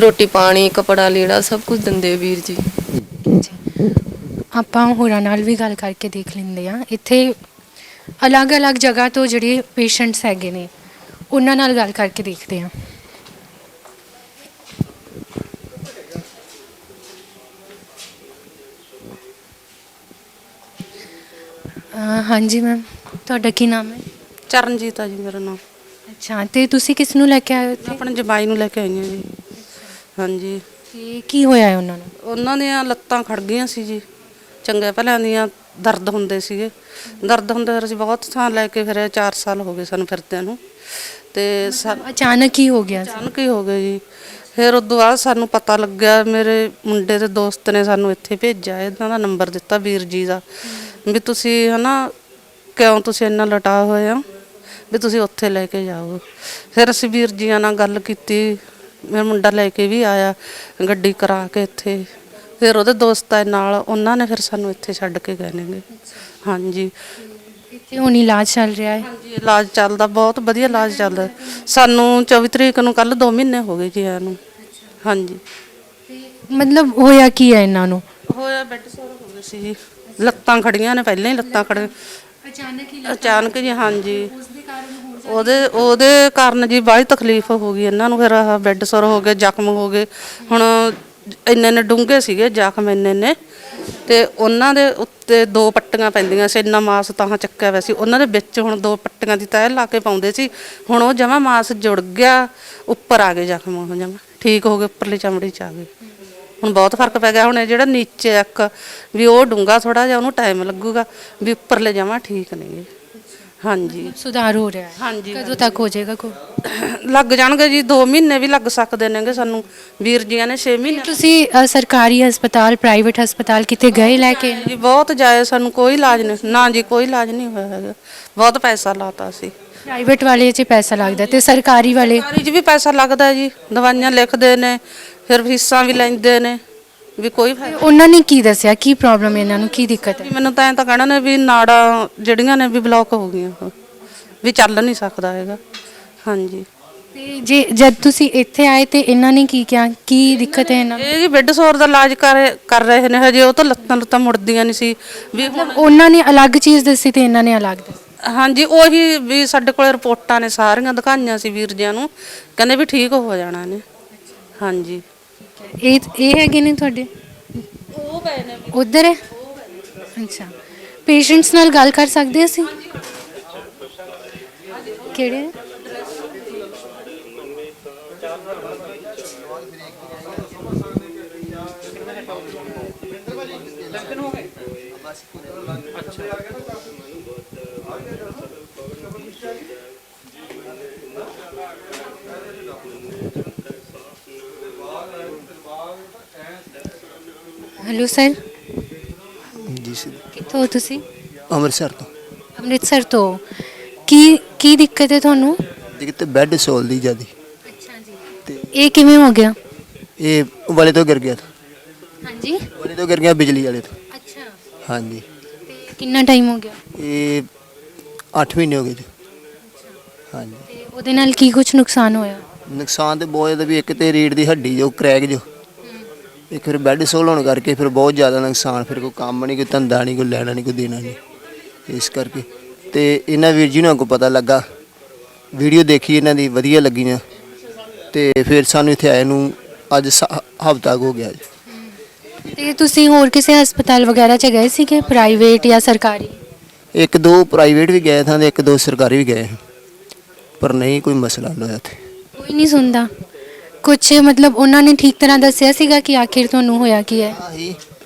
ਰੋਟੀ ਪਾਣੀ ਕੱਪੜਾ ਲੀੜਾ ਸਭ ਕੁਝ ਦਿੰਦੇ ਵੀਰ ਜੀ। ਆਪਾਂ ਹੋਰਾਂ ਨਾਲ ਵੀ ਗੱਲ ਕਰਕੇ ਦੇਖ ਲੈਂਦੇ ਆ। ਇੱਥੇ ਅਲੱਗ-ਅਲੱਗ ਜਗ੍ਹਾ ਤੋਂ ਜਿਹੜੇ ਪੇਸ਼ੈਂਟਸ ਹੈਗੇ ਨੇ ਉਹਨਾਂ ਨਾਲ ਗੱਲ ਕਰਕੇ ਦੇਖਦੇ ਆ। ਹਾਂਜੀ ਮੈਮ, ਤੁਹਾਡਾ ਕੀ ਨਾਮ ਹੈ? ਚਰਨਜੀਤ ਆ ਜੀ ਮੇਰਾ ਨਾਮ। ਅੱਛਾ, ਤੇ ਤੁਸੀਂ ਕਿਸ ਨੂੰ ਲੈ ਕੇ ਆਏ ਹੋ ਇੱਥੇ? ਆਪਣੇ ਜਮਾਈ ਨੂੰ ਲੈ ਕੇ ਆਈ ਹਾਂ ਜੀ। ਹਾਂਜੀ। ਤੇ ਕੀ ਹੋਇਆ ਹੈ ਉਹਨਾਂ ਨੂੰ? ਉਹਨਾਂ ਦੀਆਂ ਲੱਤਾਂ ਖੜ ਗਈਆਂ ਸੀ ਜੀ, ਚੰਗੇ ਭਲਿਆਂ ਦੀਆਂ। ਦਰਦ ਹੁੰਦੇ ਸੀਗੇ, ਦਰਦ ਹੁੰਦੇ ਫਿਰ ਅਸੀਂ ਬਹੁਤ ਥਾਂ ਲੈ ਕੇ ਫਿਰੇ। 4 ਸਾਲ ਹੋ ਗਏ ਸਾਨੂੰ ਫਿਰਦਿਆਂ ਨੂੰ। ਤੇ ਅਚਾਨਕ ਹੀ ਹੋ ਗਿਆ ਸੀ? ਅਚਾਨਕ ਹੀ ਹੋ ਗਿਆ ਜੀ। ਫਿਰ ਉਦੋਂ ਬਾਅਦ ਸਾਨੂੰ ਪਤਾ ਲੱਗਿਆ, ਮੇਰੇ ਮੁੰਡੇ ਦੇ ਦੋਸਤ ਨੇ ਸਾਨੂੰ ਇੱਥੇ ਭੇਜਿਆ, ਇਹਨਾਂ ਦਾ ਨੰਬਰ ਦਿੱਤਾ ਵੀਰ ਜੀ ਦਾ, ਵੀ ਤੁਸੀਂ ਕਿਉਂ ਤੁਸੀਂ ਇੰਨਾ ਲਟਾ ਹੋਏ ਆ, ਵੀ ਤੁਸੀਂ ਉੱਥੇ ਲੈ ਕੇ ਜਾਓ। ਫਿਰ ਅਸੀਂ ਵੀਰ ਜੀਆਂ ਨਾਲ ਗੱਲ ਕੀਤੀ, ਮੇਰਾ ਮੁੰਡਾ ਲੈ ਕੇ ਵੀ ਆਇਆ ਗੱਡੀ ਕਰਾ ਕੇ ਇੱਥੇ। ਫਿਰ ਉਹਦੇ ਦੋਸਤਾਂ ਨਾਲ ਉਹਨਾਂ ਨੇ ਫਿਰ ਸਾਨੂੰ ਇੱਥੇ ਛੱਡ ਕੇ ਗਏ ਨੇਗੇ। ਹਾਂਜੀ। ਇੱਥੇ ਹੁਣ ਇਲਾਜ ਚੱਲ ਰਿਹਾ ਹੈ? ਹਾਂਜੀ, ਇਲਾਜ ਚੱਲਦਾ, ਬਹੁਤ ਵਧੀਆ ਇਲਾਜ ਚੱਲਦਾ। ਸਾਨੂੰ 24 ਤਰੀਕ ਨੂੰ ਕੱਲ 2 ਮਹੀਨੇ ਹੋ ਗਏ ਜੀ ਆਇਆ ਨੂੰ। ਹਾਂਜੀ। ਮਤਲਬ ਹੋਇਆ ਕੀ ਹੈ ਇਹਨਾਂ ਨੂੰ? ਹੋਇਆ ਬੈੱਡ ਸੋਰ ਹੋ ਗਏ ਸੀ ਜੀ, ਲੱਤਾਂ ਖੜੀਆਂ ਨੇ, ਪਹਿਲਾਂ ਹੀ ਲੱਤਾਂ ਖੜ ਅਚਾਨਕ ਜੀ। ਹਾਂਜੀ, ਉਹਦੇ ਕਾਰਨ ਜੀ ਬਾਹਲੀ ਤਕਲੀਫ ਹੋ ਗਈ ਇਹਨਾਂ ਨੂੰ। ਫਿਰ ਆਹ ਬੈੱਡ ਸੋਰ ਹੋ ਗਏ, ਜ਼ਖਮ ਹੋ ਗਏ। ਹੁਣ ਇੰਨੇ ਡੂੰਘੇ ਸੀਗੇ ਜ਼ਖਮ, ਇੰਨੇ ਤੇ ਉਹਨਾਂ ਦੇ ਉੱਤੇ 2 ਪੱਟੀਆਂ ਪੈਂਦੀਆਂ ਸੀ। ਇੰਨਾ ਮਾਸ ਤਾਂ ਚੱਕਿਆ ਹੋਇਆ ਸੀ ਉਹਨਾਂ ਦੇ ਵਿੱਚ। ਹੁਣ 2 ਪੱਟੀਆਂ ਦੀ ਤਹਿ ਲਾ ਕੇ ਪਾਉਂਦੇ ਸੀ। ਹੁਣ ਉਹ ਜਮਾ ਮਾਸ ਜੁੜ ਗਿਆ, ਉੱਪਰ ਆ ਗਏ ਜ਼ਖਮ, ਉਹ ਜਮਾ ਠੀਕ ਹੋ ਗਏ, ਉੱਪਰਲੀ ਚਮੜੀ 'ਚ ਆ ਗਏ। ਹੁਣ ਬਹੁਤ ਫਰਕ ਪੈ ਗਿਆ। ਹੁਣ ਇਹ ਜਿਹੜਾ ਨੀਚੇ ਇੱਕ ਵੀ ਉਹ ਡੂੰਘਾ ਥੋੜਾ ਜਿਹਾ, ਉਹਨੂੰ ਟਾਈਮ ਲੱਗੂਗਾ, ਵੀ ਉੱਪਰਲੇ ਜਮਾ ਠੀਕ ਨਹੀਂ। ਹਾਂਜੀ, ਸੁਧਾਰ ਹੋ ਰਿਹਾ ਹੈ? ਹਾਂਜੀ। ਕਦੋਂ ਤੱਕ ਹੋ ਜਾਏਗਾ? ਲੱਗ ਜਾਣਗੇ ਜੀ, 2 ਮਹੀਨੇ ਵੀ ਲੱਗ ਸਕਦੇ ਨੇਗੇ ਸਾਨੂੰ। ਵੀਰ ਜੀਆਂ ਨੇ 6 ਮਹੀਨੇ। ਤੁਸੀਂ ਸਰਕਾਰੀ ਹਸਪਤਾਲ, ਪ੍ਰਾਈਵੇਟ ਹਸਪਤਾਲ ਕਿਤੇ ਗਏ ਲੈ ਕੇ? ਜੀ ਬਹੁਤ ਜਾਏ, ਸਾਨੂੰ ਕੋਈ ਇਲਾਜ ਨਹੀਂ ਨਾ ਜੀ, ਕੋਈ ਇਲਾਜ ਨਹੀਂ ਹੋਇਆ ਹੈਗਾ। ਬਹੁਤ ਪੈਸਾ ਲਾਤਾ ਸੀ। ਪ੍ਰਾਈਵੇਟ ਵਾਲੇ 'ਚ ਪੈਸਾ ਲੱਗਦਾ ਤੇ ਸਰਕਾਰੀ ਵਾਲੇ? ਸਰਕਾਰੀ 'ਚ ਵੀ ਪੈਸਾ ਲੱਗਦਾ ਜੀ, ਦਵਾਈਆਂ ਲਿਖਦੇ ਨੇ, ਫਿਰ ਫੀਸਾਂ ਵੀ ਲੈਂਦੇ ਨੇ, ਵੀ ਕੋਈ ਫਾਇਦਾ। ਉਹਨਾਂ ਨੇ ਕੀ ਦੱਸਿਆ, ਕੀ ਪ੍ਰੋਬਲਮ ਇਹਨਾਂ ਨੂੰ, ਕੀ ਦਿੱਕਤ ਹੈ? ਮੈਨੂੰ ਤਾਂ ਐਂ ਤਾਂ ਕਹਿਣਾ ਨੇ ਵੀ ਨਾੜਾਂ ਜਿਹੜੀਆਂ ਨੇ ਵੀ ਬਲੌਕ ਹੋ ਗਈਆਂ, ਉਹ ਵੀ ਚੱਲ ਨਹੀਂ ਸਕਦਾ ਹੈਗਾ। ਹਾਂਜੀ। ਤੇ ਜਦ ਤੁਸੀਂ ਇੱਥੇ ਆਏ ਤੇ ਇਹਨਾਂ ਨੇ ਕੀ ਕਿਹਾ, ਕੀ ਦਿੱਕਤ ਹੈ ਇਹਨਾਂ ਨੂੰ? ਇਹ ਜੀ ਬੈੱਡ ਸੋਰ ਦਾ ਇਲਾਜ ਕਰ ਰਹੇ ਨੇ ਹਜੇ। ਉਹ ਤਾਂ ਲੱਤਾਂ ਮੁੜਦੀਆਂ ਨਹੀਂ ਸੀ ਵੀ। ਉਹਨਾਂ ਨੇ ਅਲੱਗ ਚੀਜ਼ ਦੱਸੀ ਤੇ ਇਹਨਾਂ ਨੇ ਅਲੱਗ ਦੱਸੀ? ਹਾਂਜੀ, ਉਹੀ ਵੀ ਸਾਡੇ ਕੋਲ ਰਿਪੋਰਟਾਂ ਨੇ, ਸਾਰੀਆਂ ਦਿਖਾਈਆਂ ਸੀ ਵੀਰ ਜੀਆਂ ਨੂੰ, ਕਹਿੰਦੇ ਵੀ ਠੀਕ ਹੋ ਜਾਣਾ ਨੇ। ਹਾਂਜੀ। ਇਹ ਹੈਗੇ ਨੇ ਤੁਹਾਡੇ? ਉਹ ਪਏ ਨੇ ਉਧਰ ਹੈ? ਅੱਛਾ, ਪੇਸ਼ੈਂਟਸ ਨਾਲ ਗੱਲ ਕਰ ਸਕਦੇ ਅਸੀਂ? ਕਿਹੜੇ? हेलो सर जी सर ਕਿੱਥੋਂ ਹੋ ਤੁਸੀਂ? ਅੰਮ੍ਰਿਤਸਰ ਤੋਂ ਅੰਮ੍ਰਿਤਸਰ ਤੋਂ। ਕੀ ਦਿੱਕਤ ਹੈ ਤੁਹਾਨੂੰ? ਦਿੱਕਤ ਬੈੱਡ ਸੋਲ ਦੀ ਜਿਆਦੀ। ਅੱਛਾ ਜੀ। ਤੇ ਇਹ ਕਿਵੇਂ ਹੋ ਗਿਆ? ਇਹ ਵਾਲੇ ਤੋਂ ਗਿਰ ਗਿਆ ਹਾਂਜੀ, ਵਾਲੇ ਤੋਂ ਗਿਰ ਗਿਆ, ਬਿਜਲੀ ਵਾਲੇ ਤੋਂ। ਅੱਛਾ, ਹਾਂਜੀ। ਤੇ ਕਿੰਨਾ ਟਾਈਮ ਹੋ ਗਿਆ? ਇਹ 8 ਮਹੀਨੇ ਹੋ ਗਏ ਜੀ। ਹਾਂਜੀ। ਤੇ ਉਹਦੇ ਨਾਲ ਕੀ ਕੁਝ ਨੁਕਸਾਨ ਹੋਇਆ? ਨੁਕਸਾਨ ਤੇ ਬਹੁਤ ਜ਼ਿਆਦਾ, ਵੀ ਇੱਕ ਤੇ ਰੀੜ ਦੀ ਹੱਡੀ ਜੋ ਕਰੈਕ ਜੋ ਇੱਕ ਫਿਰ ਬੈੱਡ ਸੋਲ ਹੋਣ ਕਰਕੇ ਫਿਰ ਬਹੁਤ ਜ਼ਿਆਦਾ ਨੁਕਸਾਨ, ਫਿਰ ਕੋਈ ਕੰਮ ਨਹੀਂ, ਕੋਈ ਧੰਦਾ ਨਹੀਂ, ਕੋਈ ਲੈਣਾ ਨਹੀਂ, ਕੋਈ ਦੇਣਾ ਨਹੀਂ। ਇਸ ਕਰਕੇ ਤੇ ਇਹਨਾਂ ਵੀਰ ਜੀ ਨੂੰ ਅੱਗੋਂ ਪਤਾ ਲੱਗਾ, ਵੀਡੀਓ ਦੇਖੀ ਇਹਨਾਂ ਦੀ, ਵਧੀਆ ਲੱਗੀ ਨਾ, ਤੇ ਫਿਰ ਸਾਨੂੰ ਇੱਥੇ ਆਏ ਨੂੰ ਅੱਜ ਹਫ਼ਤਾ ਕੁ ਹੋ ਗਿਆ ਜੀ। ਤੇ ਤੁਸੀਂ ਹੋਰ ਕਿਸੇ ਹਸਪਤਾਲ ਵਗੈਰਾ 'ਚ ਗਏ ਸੀਗੇ, ਪ੍ਰਾਈਵੇਟ ਜਾਂ ਸਰਕਾਰੀ? ਇੱਕ ਦੋ ਪ੍ਰਾਈਵੇਟ ਵੀ ਗਏ ਥਾਂ ਤੇ ਇੱਕ ਦੋ ਸਰਕਾਰੀ ਵੀ ਗਏ, ਪਰ ਨਹੀਂ ਕੋਈ ਮਸਲਾ ਹੱਲ ਹੋਇਆ ਇੱਥੇ। ਕੋਈ ਨਹੀਂ ਸੁਣਦਾ ਕੁਛ, ਮਤਲਬ ਉਹਨਾਂ ਨੇ ਠੀਕ ਤਰ੍ਹਾਂ ਦੱਸਿਆ ਸੀਗਾ ਕਿ ਆਖਿਰ ਤੁਹਾਨੂੰ ਹੋਇਆ ਕੀ ਹੈ? ਆਹੀ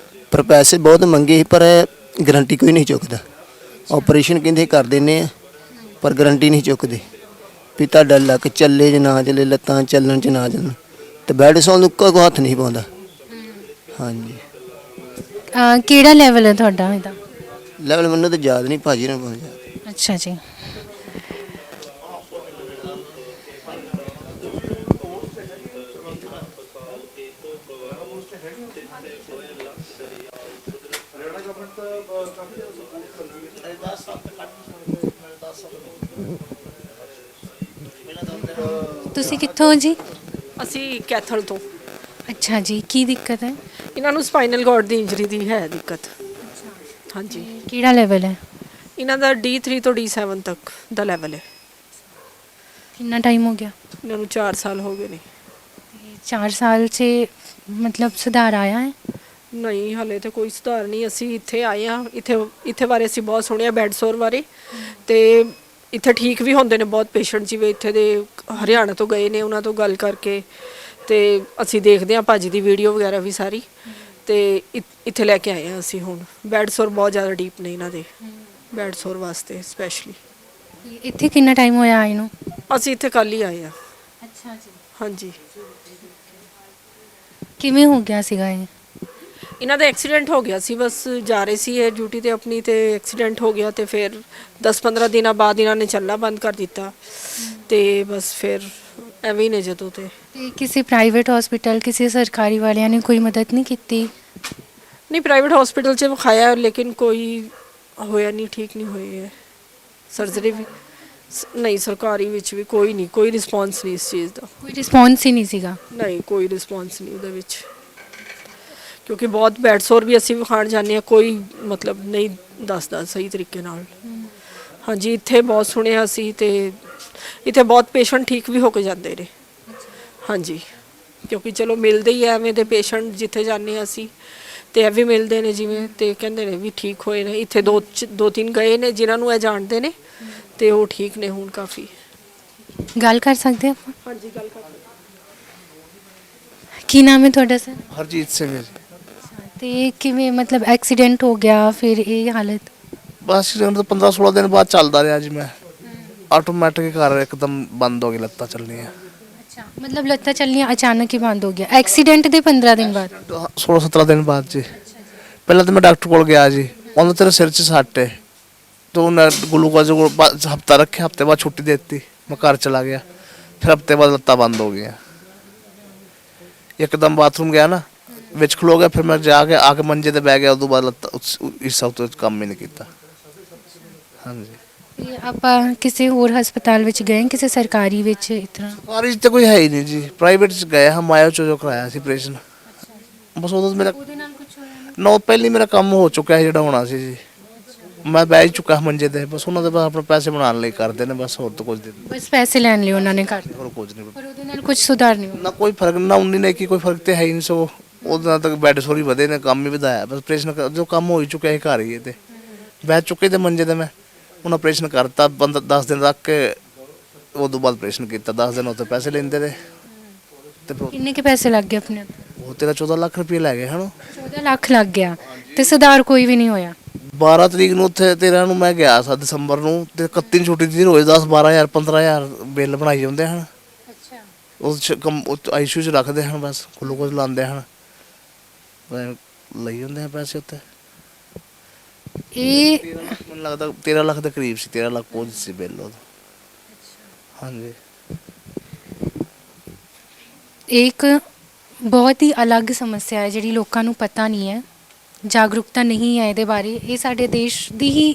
ਪਰ ਪੈਸੇ ਬਹੁਤ ਮੰਗੇ ਸੀ, ਪਰ ਗਰੰਟੀ ਕੋਈ ਨਹੀਂ ਚੁੱਕਦਾ। ਆਪਰੇਸ਼ਨ ਕਹਿੰਦੇ ਕਰ ਦਿੰਦੇ ਆ, ਪਰ ਗਰੰਟੀ ਨਹੀਂ ਚੁੱਕਦੇ ਵੀ ਤੁਹਾਡਾ ਲੱਕ ਚੱਲੇ ਜਾਂ ਨਾ ਚੱਲੇ, ਲੱਤਾਂ ਚੱਲਣ ਚ ਨਾ ਚੱਲਣ, ਤੇ ਬੈੱਡ ਸੌਣ ਨੂੰ ਕੋਈ ਹੱਥ ਨਹੀਂ ਪਾਉਂਦਾ। ਹਾਂਜੀ ਕਿਹੜਾ ਲੈਵਲ ਹੈ ਤੁਹਾਡਾ ਇਹਦਾ? ਲੈਵਲ ਮੈਨੂੰ ਤਾਂ ਯਾਦ ਨਹੀਂ, ਭਾਜੀ ਨੂੰ ਪਹੁੰਚਿਆ। ਅੱਛਾ ਜੀ। ਤੁਸੀਂ ਕਿੱਥੋਂ ਹੋ ਜੀ? ਅਸੀਂ ਕੈਥਲ ਤੋਂ। ਅੱਛਾ ਜੀ, ਕੀ ਦਿੱਕਤ ਹੈ? ਇਹਨਾਂ ਨੂੰ ਸਪਾਈਨਲ ਕਾਰਡ ਦੀ ਇੰਜਰੀ ਦੀ ਹੈ ਦਿੱਕਤ। ਹਾਂਜੀ, ਕਿਹੜਾ ਲੈਵਲ ਹੈ? ਇਹਨਾਂ ਦਾ D3 ਤੋਂ D7 ਤੱਕ ਦਾ ਲੈਵਲ ਹੈ। ਕਿੰਨਾ ਟਾਈਮ ਹੋ ਗਿਆ? ਇਹਨਾਂ ਨੂੰ 4 ਸਾਲ ਹੋ ਗਏ ਨੇ। 4 ਸਾਲ 'ਚ ਮਤਲਬ ਸੁਧਾਰ ਆਇਆ ਹੈ? ਨਹੀਂ, ਹਾਲੇ ਤਾਂ ਕੋਈ ਸੁਧਾਰ ਨਹੀਂ। ਅਸੀਂ ਇੱਥੇ ਆਏ ਹਾਂ, ਇੱਥੇ ਬਾਰੇ ਅਸੀਂ ਬਹੁਤ ਸੁਣਿਆ, ਬੈੱਡ ਸੋਰ ਬਾਰੇ, ਤੇ ਇੱਥੇ ਠੀਕ ਵੀ ਹੁੰਦੇ ਨੇ ਬਹੁਤ ਪੇਸ਼ੈਂਟ, ਜਿਵੇਂ ਇੱਥੇ ਦੇ ਹਰਿਆਣਾ ਤੋਂ ਗਏ ਨੇ, ਉਹਨਾਂ ਤੋਂ ਗੱਲ ਕਰਕੇ ਤੇ ਅਸੀਂ ਦੇਖਦੇ ਹਾਂ ਭਾਜੀ ਦੀ ਵੀਡੀਓ ਵਗੈਰਾ ਵੀ ਸਾਰੀ, ਤੇ ਇੱਥੇ ਲੈ ਕੇ ਆਏ ਹਾਂ ਅਸੀਂ। ਹੁਣ ਬੈੱਡ ਸੋਰ ਬਹੁਤ ਜ਼ਿਆਦਾ ਡੀਪ ਨੇ ਇਹਨਾਂ ਦੇ, ਬੈੱਡ ਸੋਰ ਵਾਸਤੇ ਸਪੈਸ਼ਲੀ। ਇੱਥੇ ਕਿੰਨਾ ਟਾਈਮ ਹੋਇਆ ਆਏ ਨੂੰ? ਅਸੀਂ ਇੱਥੇ ਕੱਲ੍ਹ ਹੀ ਆਏ ਹਾਂ। ਅੱਛਾ ਜੀ। ਹਾਂਜੀ। ਕਿਵੇਂ ਹੋ ਗਿਆ ਸੀਗਾ ਇਹ? ਇਹਨਾਂ ਦਾ ਐਕਸੀਡੈਂਟ ਹੋ ਗਿਆ ਸੀ, ਬਸ ਜਾ ਰਹੇ ਸੀ ਇਹ ਡਿਊਟੀ ਤੇ ਆਪਣੀ, ਤੇ ਐਕਸੀਡੈਂਟ ਹੋ ਗਿਆ, ਤੇ ਫਿਰ 10-15 ਦਿਨਾਂ ਬਾਅਦ ਇਹਨਾਂ ਨੇ ਚੱਲਣਾ ਬੰਦ ਕਰ ਦਿੱਤਾ, ਤੇ ਬਸ ਫਿਰ ਐਵੇਂ ਹੀ ਨੇ ਜਦੋਂ। ਤੇ ਕਿਸੇ ਪ੍ਰਾਈਵੇਟ ਹਸਪੀਟਲ, ਕਿਸੇ ਸਰਕਾਰੀ ਵਾਲਿਆਂ ਨੇ ਕੋਈ ਮਦਦ ਨਹੀਂ ਕੀਤੀ? ਨਹੀਂ, ਪ੍ਰਾਈਵੇਟ ਹਸਪੀਟਲ 'ਚ ਵਿਖਾਇਆ, ਲੇਕਿਨ ਕੋਈ ਹੋਇਆ ਨਹੀਂ, ਠੀਕ ਨਹੀਂ ਹੋਏ ਹੈ। ਸਰਜਰੀ ਵੀ ਨਹੀਂ, ਸਰਕਾਰੀ ਵਿੱਚ ਵੀ ਕੋਈ ਨਹੀਂ, ਕੋਈ ਰਿਸਪੌਂਸ ਨਹੀਂ ਇਸ ਚੀਜ਼ ਦਾ। ਕੋਈ ਰਿਸਪੌਂਸ ਹੀ ਨਹੀਂ ਸੀਗਾ? ਨਹੀਂ, ਕੋਈ ਰਿਸਪੌਂਸ ਨਹੀਂ ਉਹਦੇ ਵਿੱਚ, ਕਿਉਂਕਿ ਬਹੁਤ ਬੈੱਡ ਸੋਰ ਵੀ ਅਸੀਂ ਵਿਖਾਣ ਜਾਂਦੇ ਹਾਂ, ਕੋਈ ਮਤਲਬ ਨਹੀਂ ਦੱਸਦਾ ਸਹੀ ਤਰੀਕੇ ਨਾਲ। ਹਾਂਜੀ, ਇੱਥੇ ਬਹੁਤ ਸੁਣਿਆ ਸੀ, ਤੇ ਇੱਥੇ ਬਹੁਤ ਪੇਸ਼ੈਂਟ ਠੀਕ ਵੀ ਹੋ ਕੇ ਜਾਂਦੇ ਨੇ। ਹਾਂਜੀ, ਕਿਉਂਕਿ ਚਲੋ ਮਿਲਦੇ ਹੀ ਐਵੇਂ ਦੇ ਪੇਸ਼ੈਂਟ ਜਿੱਥੇ ਜਾਂਦੇ ਹਾਂ ਅਸੀਂ, ਤੇ ਇਹ ਵੀ ਮਿਲਦੇ ਨੇ ਜਿਵੇਂ, ਤੇ ਕਹਿੰਦੇ ਨੇ ਵੀ ਠੀਕ ਹੋਏ ਨੇ। ਇੱਥੇ ਦੋ ਤਿੰਨ ਗਏ ਨੇ ਜਿਨ੍ਹਾਂ ਨੂੰ ਇਹ ਜਾਣਦੇ ਨੇ, ਤੇ ਉਹ ਠੀਕ ਨੇ ਹੁਣ ਕਾਫੀ। ਗੱਲ ਕਰ ਸਕਦੇ ਆਪਾਂ? ਹਾਂਜੀ, ਗੱਲ ਕਰ। ਕੀ ਨਾਮ ਹੈ ਤੁਹਾਡਾ ਸਰ? ਹਰਜੀਤ ਸਿੰਘ ਜੀ। ਤੇ ਕਿਵੇਂ ਮਤਲਬ ਐਕਸੀਡੈਂਟ ਹੋ ਗਿਆ, ਫਿਰ ਇਹ ਹਾਲਤ? ਬਸ ਐਕਸੀਡੈਂਟ ਤੋਂ 15-16 ਦਿਨ ਬਾਅਦ ਚੱਲਦਾ ਰਿਹਾ ਜੀ। ਮੈਂ ਆਟੋਮੈਟਿਕ ਘਰ ਇੱਕਦਮ ਬੰਦ ਹੋ ਗਈ, ਲੱਤਾਂ ਚੱਲਣੀਆਂ। ਅੱਛਾ, ਮਤਲਬ ਲੱਤਾਂ ਚੱਲਣੀਆਂ ਅਚਾਨਕ ਹੀ ਬੰਦ ਹੋ ਗਿਆ ਐਕਸੀਡੈਂਟ ਦੇ 15 ਦਿਨ ਬਾਅਦ? 16-17 ਦਿਨ ਬਾਅਦ ਜੀ। ਪਹਿਲਾਂ ਤਾਂ ਮੈਂ ਡਾਕਟਰ ਕੋਲ ਗਿਆ ਜੀ, ਉਹਨਾਂ ਤੇਰੇ ਸਿਰ 'ਚ ਸੱਟ ਹੈ, ਤੇ ਉਹਨੇ ਗਲੂਕੋਜ਼ ਹਫ਼ਤਾ ਰੱਖਿਆ, ਹਫ਼ਤੇ ਬਾਅਦ ਛੁੱਟੀ ਦੇ ਦਿੱਤੀ, ਮੈਂ ਘਰ ਚਲਾ ਗਿਆ। ਫਿਰ ਹਫ਼ਤੇ ਬਾਅਦ ਲੱਤਾਂ ਬੰਦ ਹੋ ਗਈਆਂ। ਇੱਕਦਮ ਬਾਥਰੂਮ ਗਿਆ ਨਾ, ਵਿੱਚ ਖਲੋ ਗਿਆ, ਫਿਰ ਮੈਂ ਜਾ ਕੇ ਆ ਕੇ ਮੰਜੇ ਤੇ ਬਹਿ ਗਿਆ। ਉਦੋਂ ਬਾਅਦ ਲੱਤਾਂ ਇਸ ਹਫ਼ਤੇ ਕੰਮ ਹੀ ਨਹੀਂ ਕੀਤਾ। ਹਾਂਜੀ। ਤੇ ਆਪਾਂ ਕਿਸੇ ਹੋਰ ਹਸਪਤਾਲ ਵਿੱਚ ਗਏ, ਕਿਸੇ ਸਰਕਾਰੀ ਵਿੱਚ ਇਸ ਤਰ੍ਹਾਂ? ਸਰਕਾਰੀ 'ਚ ਤਾਂ ਕੋਈ ਹੈ ਹੀ ਨਹੀਂ ਜੀ, ਪ੍ਰਾਈਵੇਟ 'ਚ ਗਏ ਹਾਂ, ਮਾਇਓ 'ਚ ਜੋ ਕਰਾਇਆ ਸੀ ਆਪਰੇਸ਼ਨ। ਬਸ ਉਦੋਂ ਮੇਰਾ ਪਹਿਲੀ ਮੇਰਾ ਕੰਮ ਹੋ ਚੁੱਕਿਆ ਸੀ ਜਿਹੜਾ ਹੋਣਾ ਸੀ ਜੀ। ਮੈਂ ਬਹਿ ਚੁੱਕਾ ਮੰਜੇ ਤੇ, ਬਸ ਉਹਨਾਂ ਦੇ ਬਸ ਆਪਣੇ ਪੈਸੇ ਬਣਾਉਣ ਲਈ ਕਰਦੇ ਨੇ, ਬਸ ਹੋਰ ਤਾਂ ਕੁਝ ਨਹੀਂ। ਬਸ ਪੈਸੇ ਲੈਣ ਲਈ ਉਹਨਾਂ ਨੇ ਕਰ ਦਿੱਤਾ, ਹੋਰ ਕੁਝ ਨਹੀਂ। ਪਰ ਉਹਦੇ ਨਾਲ ਕੁਝ ਸੁਧਾਰ ਨਹੀਂ ਹੋਇਆ? ਨਾ ਕੋਈ ਫਰਕ, ਨਾ 19 ਨੇ ਕੀ ਕੋਈ ਫਰਕ ਤੇ ਹੈ ਹੀ ਨਹੀਂ। ਸੋ ਉਹਦੇ ਨਾਲ ਤੱਕ ਬੈੱਡ ਸੋਰੀ ਵਧੇ ਨੇ, ਕੰਮ ਹੀ ਵਧਾਇਆ। ਬਸ ਆਪਰੇਸ਼ਨ ਜੋ ਕੰਮ ਹੋ ਹੀ ਚੁੱਕਿਆ ਸੀ ਘਰ ਹੀ, ਤੇ ਬਹਿ ਚੁੱਕੇ ਤੇ ਮੰਜੇ ਤੇ ਮੈਂ। ਹੁਣ ਆਪਰੇਸ਼ਨ ਕਰਤਾ, ਬੰਦਾ 10 ਦਿਨ ਰੱਖ ਕੇ, ਉਦੋਂ ਬਾਅਦ ਆਪਰੇਸ਼ਨ ਕੀਤਾ। 10 ਦਿਨ ਉੱਥੇ ਪੈਸੇ ਲੈਂਦੇ ਰਹੇ, ਤੇ ਕਿੰਨੇ ਕੇ ਪੈਸੇ ਲੱਗ ਗਏ ਆਪਣੇ? ਉਹ ਤੇਰਾ 14 ਲੱਖ ਰੁਪਏ ਲੈ ਗਏ ਹਨ। 14 ਲੱਖ ਲੱਗ ਗਿਆ, ਤੇ ਸੁਧਾਰ ਕੋਈ ਵੀ ਨਹੀਂ ਹੋਇਆ? 12 ਤਰੀਕ ਨੂੰ ਉੱਥੇ 13 ਨੂੰ ਮੈਂ ਗਿਆ ਸੀ ਦਸੰਬਰ ਨੂੰ, ਤੇ 31 ਨੂੰ ਛੁੱਟੀ ਦੀ ਰੋਜ਼ 10-12 ਹਜ਼ਾਰ 15 ਹਜ਼ਾਰ ਬਿੱਲ ਬਣਾਈ ਜਾਂਦੇ ਹਨ। ਅੱਛਾ। ਉਸ ਆਈਸੀਯੂ 'ਚ ਰੱਖਦੇ ਹਨ, ਬਸ ਗਲੂਕੋਜ਼ ਲਾਉਂਦੇ ਹਨ, ਲਈ ਜਾਂਦੇ ਹਨ ਪੈਸੇ ਉੱਥੇ। ਇਹ ਮੈਨੂੰ ਲੱਗਦਾ 13 ਲੱਖ ਦੇ ਕਰੀਬ ਸੀ, 13 ਲੱਖ ਪਹੁੰਚ ਸੀ ਬਿੱਲ ਉਹਦਾ। ਹਾਂਜੀ। ਇੱਕ ਬਹੁਤ ਹੀ ਅਲੱਗ ਸਮੱਸਿਆ ਹੈ ਜਿਹੜੀ ਲੋਕਾਂ ਨੂੰ ਪਤਾ ਨਹੀਂ ਹੈ, ਜਾਗਰੂਕਤਾ ਨਹੀਂ ਹੈ ਇਹਦੇ ਬਾਰੇ। ਇਹ ਸਾਡੇ ਦੇਸ਼ ਦੀ ਹੀ,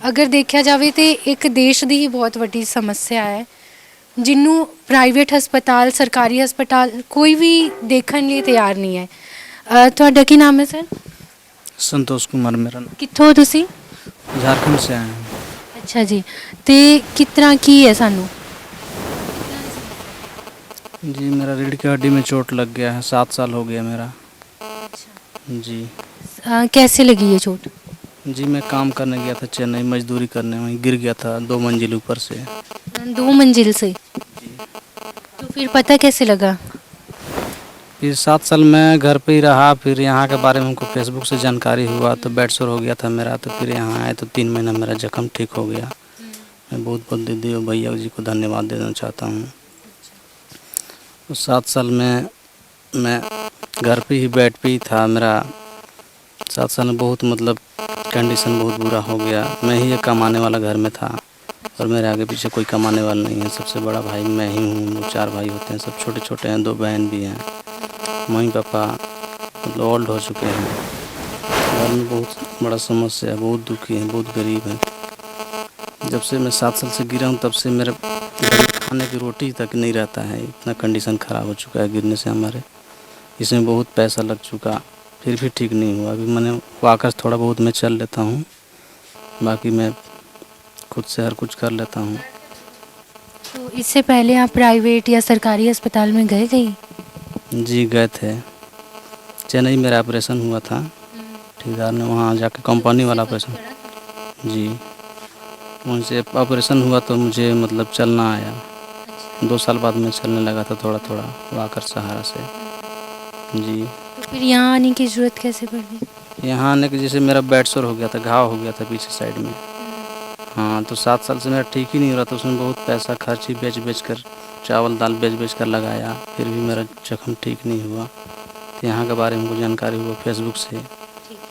ਅਗਰ ਦੇਖਿਆ ਜਾਵੇ ਤੇ ਇੱਕ ਦੇਸ਼ ਦੀ ਹੀ ਬਹੁਤ ਵੱਡੀ ਸਮੱਸਿਆ ਹੈ, ਜਿਹਨੂੰ ਪ੍ਰਾਈਵੇਟ ਹਸਪਤਾਲ, ਸਰਕਾਰੀ ਹਸਪਤਾਲ ਕੋਈ ਵੀ ਦੇਖਣ ਲਈ ਤਿਆਰ ਨਹੀਂ ਹੈ। ਤੁਹਾਡਾ ਕੀ ਨਾਮ ਹੈ ਸਰ? संतोष कुमार मेरा नाम। ਕਿੱਥੋਂ ਹੋ ਤੁਸੀਂ? झारखंड से आए हैं। ਅੱਛਾ ਜੀ, ਤੇ ਕਿਸ ਤਰ੍ਹਾਂ ਕੀ ਹੈ ਸਾਨੂੰ? जी मेरा रीढ़ की हड्डी में चोट लग गया है, 7 साल हो गया मेरा। जी कैसे लगी ये चोट? जी मैं काम करने गया था चेन्नई, मजदूरी करने, वहीं गिर गया था 2 मंजिल ऊपर से। 2 मंजिल से? तो फिर पता कैसे लगा? फिर 7 साल मैं घर पे ही रहा, फिर यहाँ के बारे में हमको फेसबुक से जानकारी हुआ तो बेड सोर हो गया था मेरा, तो फिर यहाँ आए तो 3 महीना मेरा जख्म ठीक हो गया। मैं बहुत बहुत दीदी और भैया जी को धन्यवाद देना चाहता हूँ। तो 7 साल में मैं घर पे ही बेड पे ही था। मेरा 7 साल में बहुत मतलब कंडीशन बहुत बुरा हो गया। मैं ही एक कमाने वाला घर में था और मेरे आगे पीछे कोई कमाने वाला नहीं है। सबसे बड़ा भाई मैं ही हूँ, 4 भाई होते हैं, सब छोटे छोटे हैं, 2 बहन भी हैं। मम्मी पापा मतलब ओल्ड हो चुके हैं। घर में बहुत बड़ा समस्या है, बहुत दुखी है, बहुत गरीब है। जब से मैं 7 साल से गिरा हूँ तब से मेरे खाने की रोटी तक नहीं रहता है, इतना कंडीशन ख़राब हो चुका है गिरने से हमारे। इसमें बहुत पैसा लग चुका, फिर भी ठीक नहीं हुआ। अभी मैंने वाकर थोड़ा बहुत मैं चल लेता हूँ, बाकी मैं खुद से हर कुछ कर लेता हूँ। तो इससे पहले आप प्राइवेट या सरकारी अस्पताल में गए थे? जी गए थे, चेन्नई मेरा ऑपरेशन हुआ था, ठेकेदार ने वहाँ जाके कंपनी वाला ऑपरेशन। जी वहीं से ऑपरेशन हुआ तो मुझे मतलब चलना आया। 2 साल बाद मैं चलने लगा था थोड़ा थोड़ा वाकर सहारा से। जी तो फिर यहाँ आने की ज़रूरत कैसे पड़ी? यहाँ आने के जैसे मेरा बेड सोर हो गया था, घाव हो गया था पीछे साइड में। हाँ तो 7 साल से मेरा ठीक ही नहीं हो रहा था। उसमें बहुत पैसा खर्च ही बेच बेच कर, चावल दाल बेच बेच कर लगाया, फिर भी मेरा जख्म ठीक नहीं हुआ। तो यहाँ के बारे में मुझे जानकारी हुआ फेसबुक से,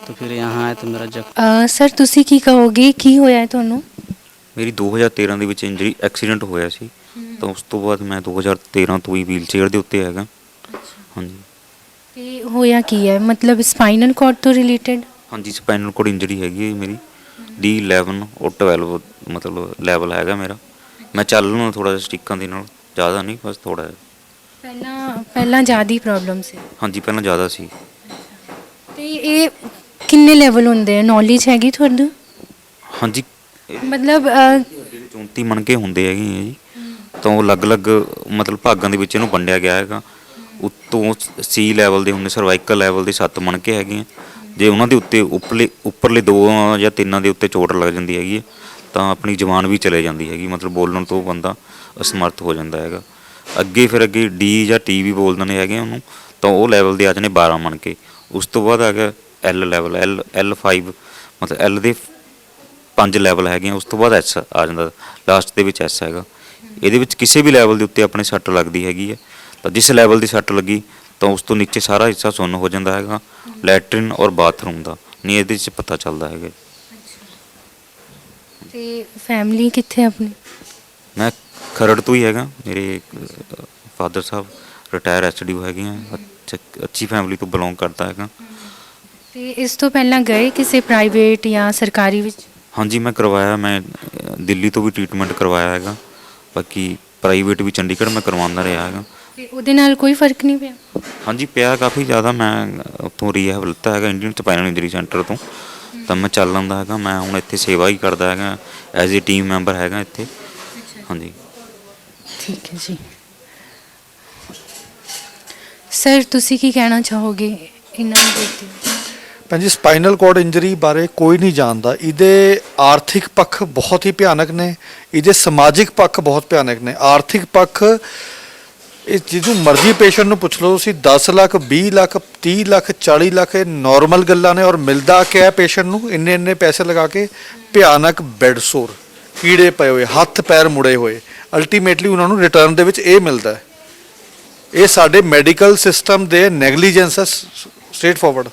तो फिर यहाँ आए तो मेरा जख्म। ਸਰ ਤੁਸੀਂ ਕੀ ਕਹੋਗੇ, ਕੀ ਹੋਇਆ ਹੈ ਤੁਹਾਨੂੰ? ਮੇਰੀ 2013 ਦੇ ਵਿੱਚ ਇੰਜਰੀ ਐਕਸੀਡੈਂਟ ਹੋਇਆ ਸੀ, ਤਾਂ ਉਸ ਤੋਂ ਬਾਅਦ ਮੈਂ 2013 ਤੋਂ ਹੀ ਵੀਲ ਚੇਅਰ ਦੇ ਉੱਤੇ ਹੈਗਾ। ਹਾਂਜੀ ਤੇ ਹੋਇਆ ਕੀ ਹੈ, ਮਤਲਬ ਸਪਾਈਨਲ ਕੋਰਡ ਤੋਂ ਰਿਲੇਟਡ? ਹਾਂਜੀ ਸਪਾਈਨਲ ਕੋਰਡ ਇੰਜਰੀ ਹੈਗੀ ਹੈ ਮੇਰੀ, D11 ਔਰ 12 ਮਤਲਬ ਲੈਵਲ ਹੈਗਾ ਮੇਰਾ। ਮੈਂ ਚੱਲ ਲੂੰ ਥੋੜਾ ਜਿਹਾ ਸਟਿੱਕਾਂ ਦੇ ਨਾਲ, ਜ਼ਿਆਦਾ ਨਹੀਂ, ਬਸ ਥੋੜਾ ਜਿਹਾ। ਪਹਿਲਾਂ ਜ਼ਿਆਦਾ ਹੀ ਪ੍ਰੋਬਲਮ ਸੀ? ਹਾਂਜੀ ਪਹਿਲਾਂ ਜ਼ਿਆਦਾ ਸੀ। ਤੇ ਇਹ ਕਿੰਨੇ ਲੈਵਲ ਹੁੰਦੇ ਆ, ਨੌਲੇਜ ਹੈਗੀ ਤੁਹਾਨੂੰ? ਹਾਂਜੀ ਮਤਲਬ 34 ਮਣਕੇ ਹੁੰਦੇ ਹੈਗੇ ਆ ਜੀ, ਤਾਂ ਉਹ ਅਲੱਗ-ਅਲੱਗ ਮਤਲਬ ਭਾਗਾਂ ਦੇ ਵਿੱਚ ਇਹਨੂੰ ਵੰਡਿਆ ਗਿਆ ਹੈਗਾ। ਉੱਤੋਂ C ਲੈਵਲ ਦੇ ਹੁੰਦੇ, ਸਰਵਾਈਕਲ ਲੈਵਲ ਦੇ 7 ਮਣਕੇ ਹੈਗੇ ਆ। ਜੇ ਉਹਨਾਂ ਦੇ ਉੱਤੇ ਉੱਪਰਲੇ 2 ਜਾਂ 3 ਦੇ ਉੱਤੇ ਚੋਟ ਲੱਗ ਜਾਂਦੀ ਹੈਗੀ ਹੈ ਤਾਂ ਆਪਣੀ ਜਵਾਨ ਵੀ ਚਲੇ ਜਾਂਦੀ ਹੈਗੀ, ਮਤਲਬ ਬੋਲਣ ਤੋਂ ਬੰਦਾ ਅਸਮਰਥ ਹੋ ਜਾਂਦਾ ਹੈਗਾ। ਅੱਗੇ D ਜਾਂ T ਵੀ ਬੋਲ ਦਿੰਦੇ ਹੈਗੇ ਉਹਨੂੰ, ਤਾਂ ਉਹ ਲੈਵਲ ਦੇ ਆ ਜਾਂਦੇ 12 ਮਣਕੇ। ਉਸ ਤੋਂ ਬਾਅਦ ਆ ਗਿਆ L ਲੈਵਲ, L5 ਮਤਲਬ L ਦੇ 5 ਲੈਵਲ ਹੈਗੇ ਆ। ਉਸ ਤੋਂ ਬਾਅਦ S ਆ ਜਾਂਦਾ, ਲਾਸਟ ਦੇ ਵਿੱਚ S ਹੈਗਾ। ਇਹਦੇ ਵਿੱਚ ਕਿਸੇ ਵੀ ਲੈਵਲ ਦੇ ਉੱਤੇ ਆਪਣੇ ਸੱਟ ਲੱਗਦੀ ਹੈਗੀ ਹੈ, ਤਾਂ ਜਿਸ ਲੈਵਲ ਦੀ ਸੱਟ ਲੱਗੀ ਤਾਂ ਉਸ ਤੋਂ ਨੀਚੇ ਸਾਰਾ ਹਿੱਸਾ ਸੁੰਨ ਹੋ ਜਾਂਦਾ ਹੈਗਾ, ਲੈਟਰਿਨ ਔਰ ਬਾਥਰੂਮ ਦਾ ਨਹੀਂ ਇਹਦੇ 'ਚ ਪਤਾ ਚੱਲਦਾ ਹੈਗਾ। ਤੇ ਫੈਮਿਲੀ ਕਿੱਥੇ ਆਪਣੀ? ਮੈਂ ਖਰੜ ਤੋਂ ਹੀ ਹੈਗਾ। ਮੇਰੇ ਫਾਦਰ ਸਾਹਿਬ ਰਿਟਾਇਰ SDO ਹੈਗੇ ਆ, ਅੱਛੀ ਫੈਮਿਲੀ ਤੋਂ ਬਿਲੋਂਗ ਕਰਦਾ ਹੈਗਾ। ਤੇ ਇਸ ਤੋਂ ਪਹਿਲਾਂ ਗਏ ਕਿਸੇ ਪ੍ਰਾਈਵੇਟ ਜਾਂ ਸਰਕਾਰੀ ਵਿੱਚ? ਹਾਂਜੀ ਮੈਂ ਕਰਵਾਇਆ, ਮੈਂ ਦਿੱਲੀ ਤੋਂ ਵੀ ਟ੍ਰੀਟਮੈਂਟ ਕਰਵਾਇਆ ਹੈਗਾ, ਬਾਕੀ ਪ੍ਰਾਈਵੇਟ ਵੀ ਚੰਡੀਗੜ੍ਹ ਮੈਂ ਕਰਵਾਉਂਦਾ ਰਿਹਾ ਹੈਗਾ। ਤੇ ਉਹਦੇ ਨਾਲ ਕੋਈ ਫਰਕ ਨਹੀਂ ਪਿਆ? ਹਾਂਜੀ ਪਿਆ ਕਾਫੀ ਜ਼ਿਆਦਾ। ਮੈਂ ਉੱਥੋਂ ਰੀਹੈਬ ਲਿੱਤਾ ਹੈਗਾ ਇੰਡੀਅਨ ਸਪਾਈਨਲ ਇੰਜਰੀ ਸੈਂਟਰ ਤੋਂ, ਤਾਂ ਮੈਂ ਚੱਲ ਲੈਂਦਾ ਹੈਗਾ। ਮੈਂ ਹੁਣ ਇੱਥੇ ਸੇਵਾ ਹੀ ਕਰਦਾ ਹੈਗਾ, ਐਜ਼ ਏ ਟੀਮ ਮੈਂਬਰ ਹੈਗਾ ਇੱਥੇ। ਹਾਂਜੀ ਠੀਕ ਹੈ ਜੀ। ਸਰ ਤੁਸੀਂ ਕੀ ਕਹਿਣਾ ਚਾਹੋਗੇ ਇਹਨਾਂ ਨੂੰ ਦੇਖਦੇ ਹੋ? ਭੈਣ ਜੀ ਸਪਾਈਨਲ ਕੋਰਡ ਇੰਜਰੀ ਬਾਰੇ ਕੋਈ ਨਹੀਂ ਜਾਣਦਾ। ਇਹਦੇ ਆਰਥਿਕ ਪੱਖ ਬਹੁਤ ਹੀ ਭਿਆਨਕ ਨੇ, ਇਹਦੇ ਸਮਾਜਿਕ ਪੱਖ ਬਹੁਤ ਭਿਆਨਕ ਨੇ। ਆਰਥਿਕ ਪੱਖ ਇਹ ਜਿਹਨੂੰ ਮਰਜ਼ੀ ਪੇਸ਼ੈਂਟ ਨੂੰ ਪੁੱਛ ਲਓ ਤੁਸੀਂ, 10 ਲੱਖ 20 ਲੱਖ 30 ਲੱਖ 40 ਲੱਖ ਇਹ ਨੋਰਮਲ ਗੱਲਾਂ ਨੇ। ਔਰ ਮਿਲਦਾ ਕਿਆ ਪੇਸ਼ੈਂਟ ਨੂੰ? ਇੰਨੇ ਪੈਸੇ ਲਗਾ ਕੇ ਭਿਆਨਕ ਬੈੱਡ ਸੋਰ, ਕੀੜੇ ਪਏ ਹੋਏ, ਹੱਥ ਪੈਰ ਮੁੜੇ ਹੋਏ। ਅਲਟੀਮੇਟਲੀ ਉਹਨਾਂ ਨੂੰ ਰਿਟਰਨ ਦੇ ਵਿੱਚ ਇਹ ਮਿਲਦਾ ਹੈ। ਇਹ ਸਾਡੇ ਮੈਡੀਕਲ ਸਿਸਟਮ ਦੇ ਨੈਗਲੀਜੈਂਸ ਹੈ, ਸਟ੍ਰੇਟ ਫਾਰਵਰਡ।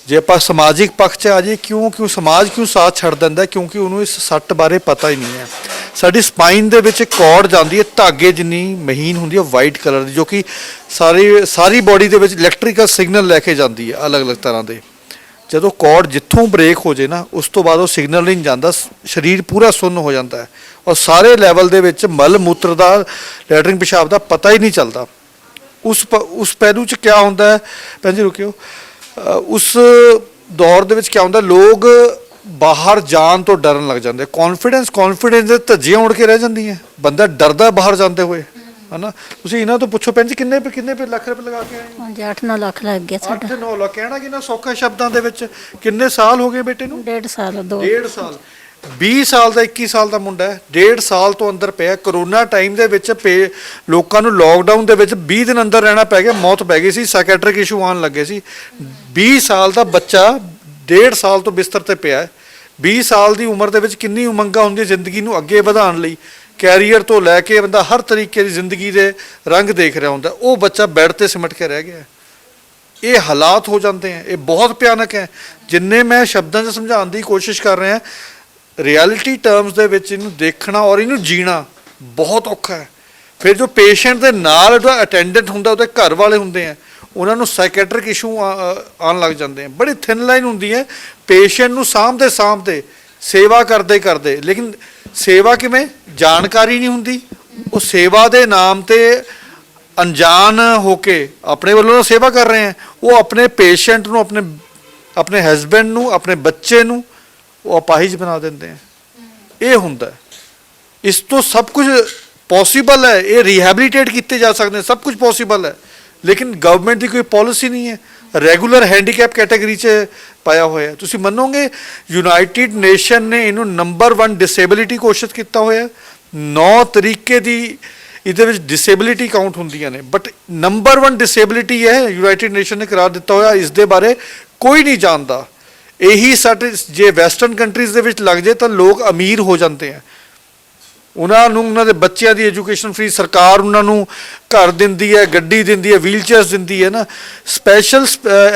ਜੇ ਆਪਾਂ ਸਮਾਜਿਕ ਪੱਖ 'ਚ ਆ ਜਾਈਏ, ਕਿਉਂ ਸਮਾਜ ਕਿਉਂ ਸਾਥ ਛੱਡ ਦਿੰਦਾ? ਕਿਉਂਕਿ ਉਹਨੂੰ ਇਸ ਸੱਟ ਬਾਰੇ ਪਤਾ ਹੀ ਨਹੀਂ ਹੈ। ਸਾਡੀ ਸਪਾਈਨ ਦੇ ਵਿੱਚ ਕੌਰਡ ਜਾਂਦੀ ਹੈ, ਧਾਗੇ ਜਿੰਨੀ ਮਹੀਨ ਹੁੰਦੀ ਹੈ, ਵਾਈਟ ਕਲਰ ਦੀ, ਜੋ ਕਿ ਸਾਰੀ ਬੋਡੀ ਦੇ ਵਿੱਚ ਇਲੈਕਟ੍ਰੀਕਲ ਸਿਗਨਲ ਲੈ ਕੇ ਜਾਂਦੀ ਹੈ ਅਲੱਗ-ਅਲੱਗ ਤਰ੍ਹਾਂ ਦੇ। ਜਦੋਂ ਕੌਰਡ ਜਿੱਥੋਂ ਬ੍ਰੇਕ ਹੋ ਜੇ ਨਾ, ਉਸ ਤੋਂ ਬਾਅਦ ਉਹ ਸਿਗਨਲ ਨਹੀਂ ਜਾਂਦਾ, ਸਰੀਰ ਪੂਰਾ ਸੁੰਨ ਹੋ ਜਾਂਦਾ ਹੈ ਔਰ ਸਾਰੇ ਲੈਵਲ ਦੇ ਵਿੱਚ ਮਲ ਮੂਤਰ ਦਾ, ਲੈਟਰਿੰਗ ਪਿਸ਼ਾਬ ਦਾ ਪਤਾ ਹੀ ਨਹੀਂ ਚੱਲਦਾ। ਉਸ ਪਹਿਲੂ 'ਚ ਕਿਆ ਹੁੰਦਾ ਹੈ ਭੈਣ ਜੀ ਰੁਕਿਓ, ਉਸ ਦੌਰ ਦੇ ਵਿੱਚ ਕਿਆ ਹੁੰਦਾ, ਲੋਕ ਬਾਹਰ ਜਾਣ ਤੋਂ ਡਰਨ ਲੱਗ ਜਾਂਦੇ, ਕੌਨਫੀਡੈਂਸ ਦੇ ਧੱਜੀਆਂ ਉੜ ਕੇ ਰਹਿ ਜਾਂਦੀਆਂ, ਬੰਦਾ ਡਰਦਾ ਬਾਹਰ ਜਾਂਦੇ ਹੋਏ, ਹਨਾ। ਤੁਸੀਂ ਇਹਨਾਂ ਤੋਂ ਪੁੱਛੋ ਭੈਣ ਜੀ ਕਿੰਨੇ ਲੱਖ ਰੁਪਏ ਲਗਾ ਕੇ ਆਏ ਹੋ? ਹਾਂਜੀ 8-9 ਲੱਖ ਲੱਗ ਗਿਆ ਸਾਡਾ। 8-9 ਲੱਖ ਕਹਿਣਾ ਕਿੰਨਾ ਸੌਖਾ ਸ਼ਬਦਾਂ ਦੇ ਵਿੱਚ। ਕਿੰਨੇ ਸਾਲ ਹੋ ਗਏ ਬੇਟੇ ਨੂੰ? 1.5 ਸਾਲ 1.5 ਸਾਲ। 20 ਸਾਲ ਦਾ 21 ਸਾਲ ਦਾ ਮੁੰਡਾ ਹੈ, 1.5 ਸਾਲ ਤੋਂ ਅੰਦਰ ਪਿਆ। ਕਰੋਨਾ ਟਾਈਮ ਦੇ ਵਿੱਚ ਲੋਕਾਂ ਨੂੰ ਲੋਕਡਾਊਨ ਦੇ ਵਿੱਚ 20 ਦਿਨ ਅੰਦਰ ਰਹਿਣਾ ਪੈ ਗਿਆ, ਮੌਤ ਪੈ ਗਈ ਸੀ, ਸਾਈਕੈਟ੍ਰਿਕ ਇਸ਼ੂ ਆਉਣ ਲੱਗੇ ਸੀ। 20 ਸਾਲ ਦਾ ਬੱਚਾ 1.5 ਸਾਲ ਤੋਂ ਬਿਸਤਰ ਤੇ ਪਿਆ ਹੈ। 20 ਸਾਲ ਦੀ ਉਮਰ ਦੇ ਵਿੱਚ ਕਿੰਨੀ ਉਮੰਗਾਂ ਹੁੰਦੀਆਂ ਜ਼ਿੰਦਗੀ ਨੂੰ ਅੱਗੇ ਵਧਾਉਣ ਲਈ, ਕੈਰੀਅਰ ਤੋਂ ਲੈ ਕੇ ਬੰਦਾ ਹਰ ਤਰੀਕੇ ਦੀ ਜ਼ਿੰਦਗੀ ਦੇ ਰੰਗ ਦੇਖ ਰਿਹਾ ਹੁੰਦਾ, ਉਹ ਬੱਚਾ ਬੈੱਡ ਤੇ ਸਿਮਟ ਕੇ ਰਹਿ ਗਿਆ। ਇਹ ਹਾਲਾਤ ਹੋ ਜਾਂਦੇ ਹੈ, ਇਹ ਬਹੁਤ ਭਿਆਨਕ ਹੈ। ਜਿੰਨੇ ਮੈਂ ਸ਼ਬਦਾਂ 'ਚ ਸਮਝਾਉਣ ਦੀ ਕੋਸ਼ਿਸ਼ ਕਰ ਰਿਹਾ, ਰਿਐਲਿਟੀ ਟਰਮਸ ਦੇ ਵਿੱਚ ਇਹਨੂੰ ਦੇਖਣਾ ਔਰ ਇਹਨੂੰ ਜੀਣਾ ਬਹੁਤ ਔਖਾ ਹੈ। ਫਿਰ ਜੋ ਪੇਸ਼ੈਂਟ ਦੇ ਨਾਲ ਜਿਹੜਾ ਅਟੈਂਡੈਂਟ ਹੁੰਦਾ, ਉਹਦੇ ਘਰ ਵਾਲੇ ਹੁੰਦੇ ਆ, ਉਹਨਾਂ ਨੂੰ ਸਾਈਕੈਟ੍ਰਿਕ ਇਸ਼ੂ ਆਉਣ ਲੱਗ ਜਾਂਦੇ ਆ। ਬੜੀ ਥਿਨ ਲਾਈਨ ਹੁੰਦੀ ਹੈ ਪੇਸ਼ੈਂਟ ਨੂੰ ਸਾਂਭਦੇ ਸੇਵਾ ਕਰਦੇ, ਲੇਕਿਨ ਸੇਵਾ ਕਿਵੇਂ, ਜਾਣਕਾਰੀ ਨਹੀਂ ਹੁੰਦੀ। ਉਹ ਸੇਵਾ ਦੇ ਨਾਮ ਤੇ ਅਣਜਾਣ ਹੋ ਕੇ ਆਪਣੇ ਵੱਲੋਂ ਸੇਵਾ ਕਰ ਰਹੇ ਆ, ਉਹ ਆਪਣੇ ਪੇਸ਼ੈਂਟ ਨੂੰ, ਆਪਣੇ ਹਸਬੈਂਡ ਨੂੰ, ਆਪਣੇ ਬੱਚੇ ਨੂੰ ਉਹ ਅਪਾਹਿਜ ਬਣਾ ਦਿੰਦੇ ਆ। ਇਹ ਹੁੰਦਾ, ਇਸ ਤੋਂ ਸਭ ਕੁਝ ਪੋਸੀਬਲ ਹੈ, ਇਹ ਰੀਹੈਬਿਲਿਟੇਟ ਕੀਤੇ ਜਾ ਸਕਦੇ, ਸਭ ਕੁਝ ਪੋਸੀਬਲ ਹੈ, ਲੇਕਿਨ ਗਵਰਨਮੈਂਟ ਦੀ ਕੋਈ ਪਾਲਿਸੀ ਨਹੀਂ ਹੈ। ਰੈਗੂਲਰ ਹੈਂਡੀਕੈਪ ਕੈਟਾਗਰੀ 'ਚ ਪਾਇਆ ਹੋਇਆ। ਤੁਸੀਂ ਮੰਨੋਗੇ ਯੂਨਾਈਟਿਡ ਨੇਸ਼ਨ ਨੇ ਇਹਨੂੰ ਨੰਬਰ 1 ਡਿਸੇਬਿਲਿਟੀ ਘੋਸ਼ਿਤ ਕੀਤਾ ਹੋਇਆ। 9 ਤਰੀਕੇ ਦੀ ਇਹਦੇ ਵਿੱਚ ਡਿਸੇਬਿਲਿਟੀ ਕਾਊਂਟ ਹੁੰਦੀਆਂ ਨੇ, ਬਟ ਨੰਬਰ 1 ਡਿਸੇਬਿਲਿਟੀ ਹੈ ਯੂਨਾਈਟਿਡ ਨੇਸ਼ਨ ਨੇ ਕਰਾਰ ਦਿੱਤਾ ਹੋਇਆ। ਇਸ ਦੇ ਬਾਰੇ ਕੋਈ ਨਹੀਂ ਜਾਣਦਾ। ਇਹੀ ਸਾਡੇ ਜੇ ਵੈਸਟਰਨ ਕੰਟਰੀਜ਼ ਦੇ ਵਿੱਚ ਲੱਗ ਜਾਏ ਤਾਂ ਲੋਕ ਅਮੀਰ ਹੋ ਜਾਂਦੇ ਆ। ਉਹਨਾਂ ਨੂੰ ਉਹਨਾਂ ਦੇ ਬੱਚਿਆਂ ਦੀ ਐਜੂਕੇਸ਼ਨ ਫ੍ਰੀ, ਸਰਕਾਰ ਉਹਨਾਂ ਨੂੰ ਘਰ ਦਿੰਦੀ ਹੈ, ਗੱਡੀ ਦਿੰਦੀ ਹੈ, ਵੀਲ ਚੇਅਰਸ ਦਿੰਦੀ ਹੈ ਨਾ। Special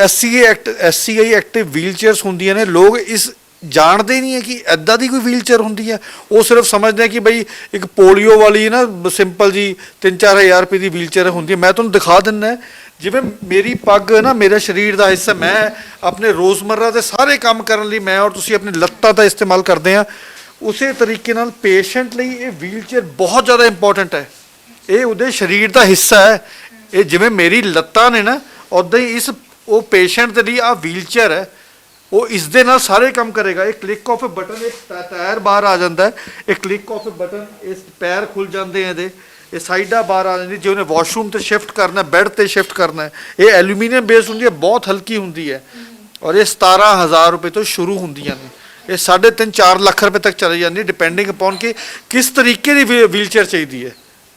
SCI active wheelchairs ਹੁੰਦੀਆਂ ਨੇ। ਲੋਕ ਇਸ ਜਾਣਦੇ ਨਹੀਂ ਹੈ ਕਿ ਇੱਦਾਂ ਦੀ ਕੋਈ ਵੀਲ ਚੇਅਰ ਹੁੰਦੀ ਹੈ। ਉਹ ਸਿਰਫ ਸਮਝਦੇ ਆ ਕਿ ਬਈ ਇੱਕ ਪੋਲੀਓ ਵਾਲੀ ਨਾ ਸਿੰਪਲ ਜੀ 3-4 ਹਜ਼ਾਰ ਰੁਪਏ ਦੀ ਵੀਲ ਚੇਅਰ ਹੁੰਦੀ ਹੈ। ਮੈਂ ਤੁਹਾਨੂੰ ਦਿਖਾ ਦਿੰਦਾ, ਜਿਵੇਂ ਮੇਰੀ ਪੱਗ ਨਾ ਮੇਰਾ ਸਰੀਰ ਦਾ ਹਿੱਸਾ, ਮੈਂ ਆਪਣੇ ਰੋਜ਼ਮर्रा ਦੇ ਸਾਰੇ ਕੰਮ ਕਰਨ ਲਈ ਮੈਂ ਔਰ ਤੁਸੀਂ ਆਪਣੀ ਲੱਤਾਂ ਦਾ ਇਸਤੇਮਾਲ ਕਰਦੇ ਆ। ਉਸੇ ਤਰੀਕੇ ਨਾਲ ਪੇਸ਼ੈਂਟ ਲਈ ਇਹ ਵੀਲ ਚੇਅਰ ਬਹੁਤ ਜ਼ਿਆਦਾ ਇੰਪੋਰਟੈਂਟ ਹੈ। ਇਹ ਉਹਦੇ ਸਰੀਰ ਦਾ ਹਿੱਸਾ ਹੈ। ਇਹ ਜਿਵੇਂ ਮੇਰੀ ਲੱਤਾਂ ਨੇ ਨਾ, ਉੱਦਾਂ ਹੀ ਉਹ ਪੇਸ਼ੈਂਟ ਦੇ ਲਈ ਆਹ ਵੀਲ ਚੇਅਰ ਹੈ। ਉਹ ਇਸ ਦੇ ਨਾਲ ਸਾਰੇ ਕੰਮ ਕਰੇਗਾ। ਇਹ ਕਲਿੱਕ ਆਫ ਅ ਬਟਨ, ਇਹ ਟਾਇਰ ਬਾਹਰ ਆ ਜਾਂਦਾ ਹੈ, ਇਹ ਕਲਿੱਕ ਆਫ ਅ ਬਟਨ, ਇਸ ਪੈਰ ਖੁੱਲ ਜਾਂਦੇ ਆ ਇਹਦੇ, ਇਹ ਸਾਈਡਾਂ ਬਾਹਰ ਆ ਜਾਂਦੀ। ਜੇ ਉਹਨੇ ਵਾਸ਼ਰੂਮ ਤੇ ਸ਼ਿਫਟ ਕਰਨਾ, ਬੈੱਡ ਤੇ ਸ਼ਿਫਟ ਕਰਨਾ ਹੈ, ਇਹ ਐਲੂਮੀਨੀਅਮ ਬੇਸ ਹੁੰਦੀ ਹੈ, ਬਹੁਤ ਹਲਕੀ ਹੁੰਦੀ ਹੈ ਔਰ ਇਹ 17,000 ਰੁਪਏ ਤੋਂ ਸ਼ੁਰੂ ਹੁੰਦੀਆਂ ਨੇ। ਇਹ 3.5-4 ਲੱਖ ਰੁਪਏ ਤੱਕ ਚਲੀ ਜਾਂਦੀ, ਡਿਪੈਂਡਿੰਗ ਅਪੋਨ ਕਿ ਕਿਸ ਤਰੀਕੇ ਦੀ ਵੀਲ ਚੇਅਰ ਚਾਹੀਦੀ ਹੈ,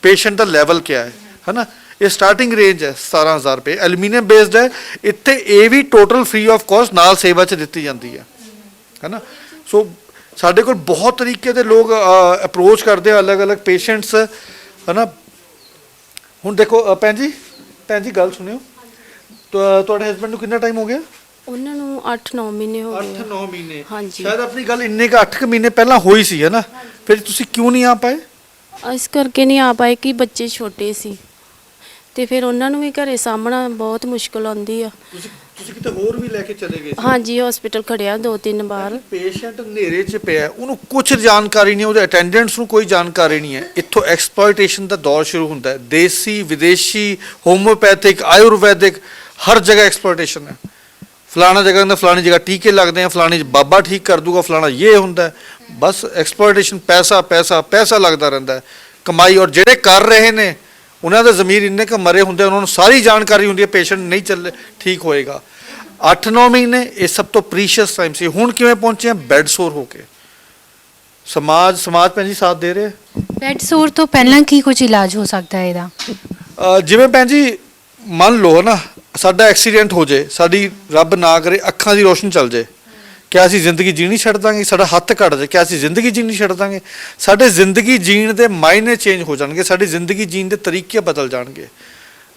ਪੇਸ਼ੈਂਟ ਦਾ ਲੈਵਲ ਕਿਆ ਹੈ ਨਾ। ਇਹ ਸਟਾਰਟਿੰਗ ਰੇਂਜ ਹੈ 17,000 ਰੁਪਏ, ਐਲੂਮੀਨੀਅਮ ਬੇਸਡ ਹੈ। ਇੱਥੇ ਇਹ ਵੀ ਟੋਟਲ ਫ੍ਰੀ ਆਫ ਕਾਸਟ ਨਾਲ ਸੇਵਾ 'ਚ ਦਿੱਤੀ ਜਾਂਦੀ ਹੈ ਨਾ। ਸੋ ਸਾਡੇ ਕੋਲ ਬਹੁਤ ਤਰੀਕੇ ਦੇ ਲੋਕ ਅਪਰੋਚ ਕਰਦੇ ਆ, ਅਲੱਗ-ਅਲੱਗ ਪੇਸ਼ੈਂਟਸ, ਹੈ ਨਾ। ਹੁਣ ਦੇਖੋ ਭੈਣ ਜੀ ਗੱਲ ਸੁਣਿਓ, ਤੁਹਾਡੇ ਹਸਬੈਂਡ ਨੂੰ ਕਿੰਨਾ ਟਾਈਮ ਹੋ ਗਿਆ? ਉਹਨਾਂ ਨੂੰ 8-9 ਮਹੀਨੇ ਹੋ ਗਏ। 8-9 ਮਹੀਨੇ। ਹਾਂਜੀ। ਸ਼ਾਇਦ ਆਪਣੀ ਗੱਲ ਇੰਨੇ ਕੁ 8 ਮਹੀਨੇ ਪਹਿਲਾਂ ਹੋਈ ਸੀ, ਹੈ ਨਾ। ਫਿਰ ਤੁਸੀਂ ਕਿਉਂ ਨਹੀਂ ਆ ਪਾਏ? ਇਸ ਕਰਕੇ ਨਹੀਂ ਆ ਪਾਏ ਕਿ ਬੱਚੇ ਛੋਟੇ ਸੀ ਤੇ ਫਿਰ ਉਹਨਾਂ ਨੂੰ ਵੀ ਘਰੇ ਸਾਂਭਣਾ ਬਹੁਤ ਮੁਸ਼ਕਲ ਆਉਂਦੀ ਆ। ਤੁਸੀਂ ਕਿਤੇ ਹੋਰ ਵੀ ਲੈ ਕੇ ਚਲੇ ਗਏ ਸੀ? ਹਾਂਜੀ, ਹਸਪੀਟਲ ਖੜਿਆ 2-3 ਵਾਰ। ਪੇਸ਼ੈਂਟ ਹਨੇਰੇ 'ਚ ਪਿਆ, ਉਹਨੂੰ ਕੁਝ ਜਾਣਕਾਰੀ ਨਹੀਂ, ਉਹਦੇ ਅਟੈਂਡੈਂਟਸ ਨੂੰ ਕੋਈ ਜਾਣਕਾਰੀ ਨਹੀਂ ਹੈ। ਇੱਥੋਂ ਐਕਸਪਲੋਇਟੇਸ਼ਨ ਦਾ ਦੌਰ ਸ਼ੁਰੂ ਹੁੰਦਾ ਹੈ। ਦੇਸੀ, ਵਿਦੇਸ਼ੀ, ਹੋਮਿਓਪੈਥਿਕ, ਆਯੁਰਵੈਦਿਕ, ਹਰ ਜਗ੍ਹਾ ਐਕਸਪਲੋਇਟੇਸ਼ਨ ਹੈ। ਫਲਾਣਾ ਜਗ੍ਹਾ ਦਾ ਫਲਾਣੀ ਜਗ੍ਹਾ ਟੀਕੇ ਲੱਗਦੇ ਆ, ਫਲਾਣੀ ਬਾਬਾ ਠੀਕ ਕਰ ਦੂਗਾ, ਫਲਾਣਾ ਇਹ ਹੁੰਦਾ। ਬਸ ਐਕਸਪਲੋਇਟੇਸ਼ਨ, ਪੈਸਾ ਲੱਗਦਾ ਰਹਿੰਦਾ ਹੈ, ਕਮਾਈ। ਔਰ ਜਿਹੜੇ ਕਰ ਰਹੇ ਨੇ ਉਹਨਾਂ ਦੇ ਜ਼ਮੀਰ ਇੰਨੇ ਕੁ ਮਰੇ ਹੁੰਦੇ, ਉਹਨਾਂ ਨੂੰ ਸਾਰੀ ਜਾਣਕਾਰੀ ਹੁੰਦੀ ਹੈ ਪੇਸ਼ੈਂਟ ਨਹੀਂ ਠੀਕ ਹੋਏਗਾ। 8-9 ਮਹੀਨੇ ਇਹ ਸਭ ਤੋਂ ਪ੍ਰੀਸ਼ੀਅਸ ਟਾਈਮ ਸੀ। ਹੁਣ ਕਿਵੇਂ ਪਹੁੰਚੇ ਆ? ਬੈੱਡ ਸੋਰ ਹੋ ਕੇ। ਸਮਾਜ ਭੈਣ ਜੀ ਸਾਥ ਦੇ ਰਿਹਾ। ਬੈੱਡ ਸੋਰ ਤੋਂ ਪਹਿਲਾਂ ਕੀ ਕੁਝ ਇਲਾਜ ਹੋ ਸਕਦਾ ਹੈ ਇਹਦਾ? ਜਿਵੇਂ ਭੈਣ ਜੀ ਮੰਨ ਲਓ ਨਾ, ਸਾਡਾ ਐਕਸੀਡੈਂਟ ਹੋ ਜਾਏ, ਸਾਡੀ ਰੱਬ ਨਾ ਕਰੇ ਅੱਖਾਂ ਦੀ ਰੋਸ਼ਨੀ ਚੱਲ ਜਾਏ, ਕਿਆ ਅਸੀਂ ਜ਼ਿੰਦਗੀ ਜੀਣੀ ਛੱਡ ਦਾਂਗੇ? ਸਾਡਾ ਹੱਥ ਘੱਟ ਜਾਏ, ਕਿਆ ਅਸੀਂ ਜ਼ਿੰਦਗੀ ਜੀਣੀ ਛੱਡ ਦਾਂਗੇ? ਸਾਡੇ ਜ਼ਿੰਦਗੀ ਜੀਣ ਦੇ ਮਾਇਨੇ ਚੇਂਜ ਹੋ ਜਾਣਗੇ, ਸਾਡੀ ਜ਼ਿੰਦਗੀ ਜੀਣ ਦੇ ਤਰੀਕੇ ਬਦਲ ਜਾਣਗੇ।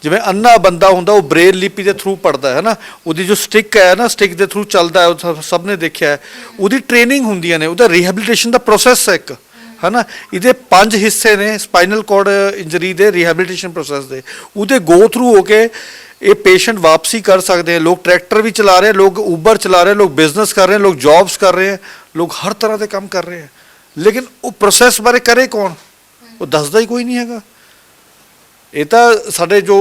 ਜਿਵੇਂ ਅੰਨਾ ਬੰਦਾ ਹੁੰਦਾ, ਉਹ ਬ੍ਰੇਲ ਲਿਪੀ ਦੇ ਥਰੂ ਪੜਦਾ ਹੈ ਨਾ, ਉਹਦੀ ਜੋ ਸਟਿਕ ਹੈ ਨਾ, ਸਟਿਕ ਦੇ ਥਰੂ ਚੱਲਦਾ ਹੈ, ਉਹ ਸਭ ਨੇ ਦੇਖਿਆ ਹੈ। ਉਹਦੀ ਟ੍ਰੇਨਿੰਗ ਹੁੰਦੀਆਂ ਨੇ, ਉਹਦਾ ਰੀਹੈਬਿਲਿਟੇਸ਼ਨ ਦਾ ਪ੍ਰੋਸੈਸ ਹੈ ਇੱਕ, ਹੈ ਨਾ। ਇਹਦੇ 5 ਹਿੱਸੇ ਨੇ ਸਪਾਈਨਲ ਕੋਰਡ ਇੰਜਰੀ ਦੇ ਰੀਹੈਬਿਲਿਟੇਸ਼ਨ ਪ੍ਰੋਸੈਸ ਦੇ। ਉਹਦੇ ਗੋ ਥਰੂ ਹੋ ਕੇ ਇਹ ਪੇਸ਼ੈਂਟ ਵਾਪਸੀ ਕਰ ਸਕਦੇ ਆ। ਲੋਕ ਟਰੈਕਟਰ ਵੀ ਚਲਾ ਰਹੇ, ਲੋਕ ਊਬਰ ਚਲਾ ਰਹੇ, ਲੋਕ ਬਿਜ਼ਨਸ ਕਰ ਰਹੇ, ਲੋਕ ਜੌਬਸ ਕਰ ਰਹੇ, ਲੋਕ ਹਰ ਤਰ੍ਹਾਂ ਦੇ ਕੰਮ ਕਰ ਰਹੇ ਆ। ਲੇਕਿਨ ਉਹ ਪ੍ਰੋਸੈਸ ਬਾਰੇ ਕਰੇ ਕੌਣ? ਉਹ ਦੱਸਦਾ ਹੀ ਕੋਈ ਨਹੀਂ ਹੈਗਾ। ਇਹ ਤਾਂ ਸਾਡੇ ਜੋ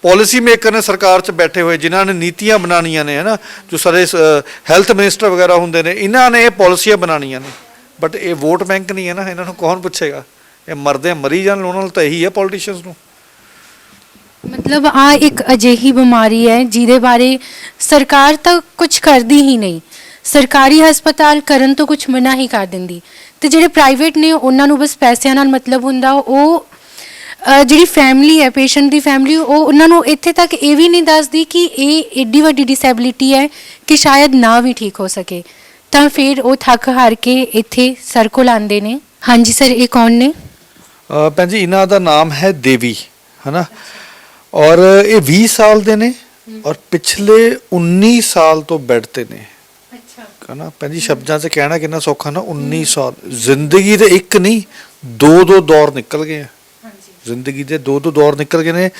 ਪਾਲਿਸੀ ਮੇਕਰ ਨੇ ਸਰਕਾਰ 'ਚ ਬੈਠੇ ਹੋਏ, ਜਿਨ੍ਹਾਂ ਨੇ ਨੀਤੀਆਂ ਬਣਾਉਣੀਆਂ ਨੇ, ਹੈ ਨਾ, ਜੋ ਸਾਡੇ ਹੈਲਥ ਮਿਨਿਸਟਰ ਵਗੈਰਾ ਹੁੰਦੇ ਨੇ, ਇਹਨਾਂ ਨੇ ਇਹ ਪਾਲਿਸੀਆਂ ਬਣਾਉਣੀਆਂ ਨੇ। ਬਟ ਇਹ ਵੋਟ ਬੈਂਕ ਨਹੀਂ ਹੈ ਨਾ, ਇਹਨਾਂ ਨੂੰ ਕੌਣ ਪੁੱਛੇਗਾ? ਇਹ ਮਰਦੇ ਮਰੀ ਜਾਣ, ਉਹਨਾਂ ਨਾਲ ਤਾਂ ਇਹੀ ਹੈ ਪੋਲੀਟੀਸ਼ੀਅਨਸ ਨੂੰ। ਮਤਲਬ ਆ ਇੱਕ ਅਜਿਹੀ ਬਿਮਾਰੀ ਹੈ ਜਿਹਦੇ ਬਾਰੇ ਸਰਕਾਰ ਤਾਂ ਕੁਝ ਕਰਦੀ ਹੀ ਨਹੀਂ। ਸਰਕਾਰੀ ਹਸਪਤਾਲ ਕਰਨ ਤੋਂ ਕੁਝ ਮਨਾ ਹੀ ਕਰ ਦਿੰਦੀ, ਤੇ ਜਿਹੜੇ ਪ੍ਰਾਈਵੇਟ ਨੇ ਉਹਨਾਂ ਨੂੰ ਬਸ ਪੈਸਿਆਂ ਨਾਲ ਮਤਲਬ ਹੁੰਦਾ। ਉਹ ਜਿਹੜੀ ਫੈਮਿਲੀ ਹੈ, ਪੇਸ਼ੈਂਟ ਦੀ ਫੈਮਿਲੀ, ਉਹ ਉਹਨਾਂ ਨੂੰ ਇੱਥੇ ਤੱਕ ਇਹ ਵੀ ਨਹੀਂ ਦੱਸਦੀ ਕਿ ਇਹ ਏਡੀ ਵੱਡੀ ਡਿਸੇਬਿਲਿਟੀ ਹੈ ਕਿ ਸ਼ਾਇਦ ਨਾ ਵੀ ਠੀਕ ਹੋ ਸਕੇ, ਤਾਂ ਫਿਰ ਉਹ ਥੱਕ ਹਾਰ ਕੇ ਇੱਥੇ ਸਰ ਕੋਲ ਆਉਂਦੇ ਨੇ। ਹਾਂਜੀ ਸਰ, ਇਹ ਕੌਣ ਨੇ? ਭੈਣ ਜੀ, ਇਹਨਾਂ ਦਾ ਨਾਮ ਹੈ ਦੇਵੀ, ਹੈ ਨਾ, ਔਰ ਇਹ 20 ਸਾਲ ਦੇ ਨੇ ਔਰ ਪਿਛਲੇ 19 ਸਾਲ ਤੋਂ ਬੈੱਡ ਤੇ ਨੇ। ਹੈ ਨਾ ਭੈਣ ਜੀ, ਸ਼ਬਦਾਂ 'ਚ ਕਹਿਣਾ ਕਿੰਨਾ ਸੌਖਾ ਨਾ। 19 ਸਾਲ ਜ਼ਿੰਦਗੀ ਦੇ ਇੱਕ ਨਹੀਂ, ਦੋ ਦੌਰ ਨਿਕਲ ਗਏ ਆ। ਜ਼ਿੰਦਗੀ ਦੇ ਦੋ ਦੌਰ ਨਿਕਲ ਗਏ ਨੇ।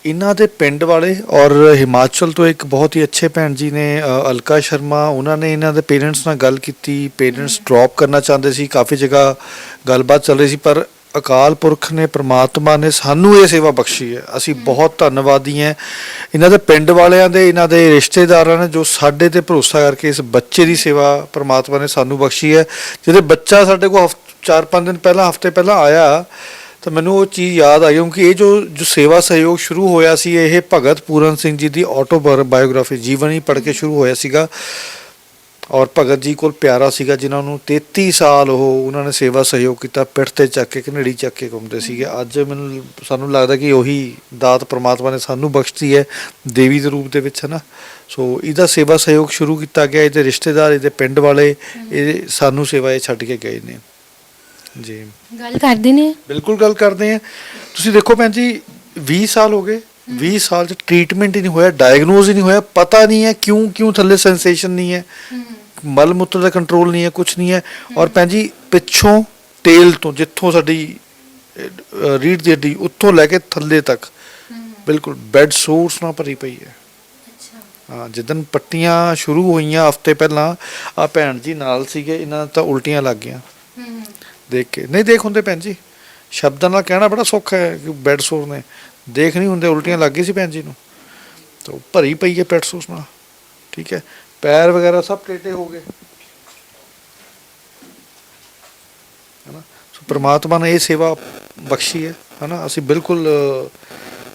ਇਹਨਾਂ ਦੇ ਪਿੰਡ ਵਾਲੇ ਔਰ ਹਿਮਾਚਲ ਤੋਂ ਇੱਕ ਬਹੁਤ ਹੀ ਅੱਛੇ ਭੈਣ ਜੀ ਨੇ, ਅਲਕਾ ਸ਼ਰਮਾ, ਉਹਨਾਂ ਨੇ ਇਹਨਾਂ ਦੇ ਪੇਰੈਂਟਸ ਨਾਲ ਗੱਲ ਕੀਤੀ। ਪੇਰੈਂਟਸ ਡ੍ਰੌਪ ਕਰਨਾ ਚਾਹੁੰਦੇ ਸੀ, ਕਾਫੀ ਜਗ੍ਹਾ ਗੱਲਬਾਤ ਚੱਲ ਰਹੀ ਸੀ, ਪਰ ਅਕਾਲ ਪੁਰਖ ਨੇ, ਪ੍ਰਮਾਤਮਾ ਨੇ ਸਾਨੂੰ ਇਹ ਸੇਵਾ ਬਖਸ਼ੀ ਹੈ। ਅਸੀਂ ਬਹੁਤ ਧੰਨਵਾਦੀ ਹਾਂ ਇਹਨਾਂ ਦੇ ਪਿੰਡ ਵਾਲਿਆਂ ਦੇ, ਇਹਨਾਂ ਦੇ ਰਿਸ਼ਤੇਦਾਰਾਂ ਨੇ, ਜੋ ਸਾਡੇ ਤੇ ਭਰੋਸਾ ਕਰਕੇ ਇਸ ਬੱਚੇ ਦੀ ਸੇਵਾ ਪ੍ਰਮਾਤਮਾ ਨੇ ਸਾਨੂੰ ਬਖਸ਼ੀ ਹੈ। ਜਦੋਂ ਬੱਚਾ ਸਾਡੇ ਕੋਲ 4-5 ਦਿਨ ਪਹਿਲਾਂ, ਹਫ਼ਤੇ ਪਹਿਲਾਂ ਆਇਆ, ਤਾਂ ਮੈਨੂੰ ਉਹ ਚੀਜ਼ ਯਾਦ ਆਈ, ਕਿਉਂਕਿ ਇਹ ਜੋ ਸੇਵਾ ਸਹਿਯੋਗ ਸ਼ੁਰੂ ਹੋਇਆ ਸੀ, ਇਹ ਭਗਤ ਪੂਰਨ ਸਿੰਘ ਜੀ ਦੀ ਆਟੋ ਬਾਇਓਗ੍ਰਾਫੀ, ਜੀਵਨੀ ਪੜ੍ਹ ਕੇ ਸ਼ੁਰੂ ਹੋਇਆ ਸੀਗਾ। ਔਰ ਭਗਤ ਜੀ ਕੋਲ ਪਿਆਰਾ ਸੀਗਾ, ਜਿਨ੍ਹਾਂ ਨੂੰ 33 ਸਾਲ ਉਹਨਾਂ ਨੇ ਸੇਵਾ ਸਹਿਯੋਗ ਕੀਤਾ, ਪਿੱਠ ਤੇ ਚੱਕ ਕੇ, ਘਨੇੜੀ ਚੱਕ ਕੇ ਘੁੰਮਦੇ ਸੀਗੇ। ਅੱਜ ਸਾਨੂੰ ਲੱਗਦਾ ਕਿ ਉਹੀ ਦਾਤ ਪ੍ਰਮਾਤਮਾ ਨੇ ਸਾਨੂੰ ਬਖਸ਼ੀ ਹੈ ਦੇਵੀ ਦੇ ਰੂਪ ਦੇ ਵਿੱਚ, ਹੈ ਨਾ। ਸੋ ਇਹਦਾ ਸੇਵਾ ਸਹਿਯੋਗ ਸ਼ੁਰੂ ਕੀਤਾ ਗਿਆ। ਇਹਦੇ ਰਿਸ਼ਤੇਦਾਰ, ਇਹਦੇ ਪਿੰਡ ਵਾਲੇ, ਇਹ ਸਾਨੂੰ ਸੇਵਾ ਇਹ ਛੱਡ ਕੇ ਗਏ ਨੇ ਜੀ। ਗੱਲ ਕਰਦੇ ਨੇ? ਬਿਲਕੁਲ ਗੱਲ ਕਰਦੇ ਆ। ਤੁਸੀਂ ਦੇਖੋ ਭੈਣ ਜੀ, 20 ਸਾਲ ਹੋ ਗਏ, 20 ਸਾਲ 'ਚ ਟ੍ਰੀਟਮੈਂਟ ਹੀ ਨਹੀਂ ਹੋਇਆ, ਡਾਇਗਨੋਜ਼ ਹੀ ਨਹੀਂ ਹੋਇਆ, ਪਤਾ ਨਹੀਂ ਹੈ ਕਿਉਂ ਥੱਲੇ ਸੈਂਸੇਸ਼ਨ ਨਹੀਂ ਹੈ, ਮਲ ਮੂਤਰ ਦਾ ਕੰਟਰੋਲ ਨਹੀਂ ਹੈ, ਕੁਝ ਨਹੀਂ ਹੈ। ਔਰ ਭੈਣ ਜੀ, ਪਿੱਛੋਂ ਟੇਲ ਤੋਂ, ਜਿੱਥੋਂ ਸਾਡੀ ਰੀੜ੍ਹ ਦੀ ਹੱਡੀ, ਉੱਥੋਂ ਲੈ ਕੇ ਥੱਲੇ ਤੱਕ ਬਿਲਕੁਲ ਬੈੱਡ ਸੋਰਸ ਨਾਲ ਭਰੀ ਪਈ ਹੈ। ਹਾਂ, ਜਿੱਦਣ ਪੱਟੀਆਂ ਸ਼ੁਰੂ ਹੋਈਆਂ ਹਫ਼ਤੇ ਪਹਿਲਾਂ, ਆ ਭੈਣ ਜੀ ਨਾਲ ਸੀਗੇ, ਇਹਨਾਂ ਤਾਂ ਉਲਟੀਆਂ ਲੱਗ ਗਈਆਂ ਦੇਖ ਕੇ। ਨਹੀਂ ਦੇਖ ਹੁੰਦੇ ਭੈਣ ਜੀ, ਸ਼ਬਦਾਂ ਨਾਲ ਕਹਿਣਾ ਬੜਾ ਸੌਖਾ ਹੈ ਕਿ ਬੈੱਡ ਸੋਰ ਨੇ, ਦੇਖ ਨਹੀਂ ਹੁੰਦੇ। ਉਲਟੀਆਂ ਲੱਗ ਗਈ ਸੀ ਭੈਣ ਜੀ ਨੂੰ, ਤਾਂ ਭਰੀ ਪਈ ਹੈ ਬੈੱਡ ਸੋਰ ਨਾਲ, ਠੀਕ ਹੈ। ਪੈਰ ਵਗੈਰਾ ਸਭ ਟੇਢੇ ਹੋ ਗਏ, ਹੈ ਨਾ। ਸੋ ਪ੍ਰਮਾਤਮਾ ਨੇ ਇਹ ਸੇਵਾ ਬਖਸ਼ੀ ਹੈ ਨਾ। ਅਸੀਂ ਬਿਲਕੁਲ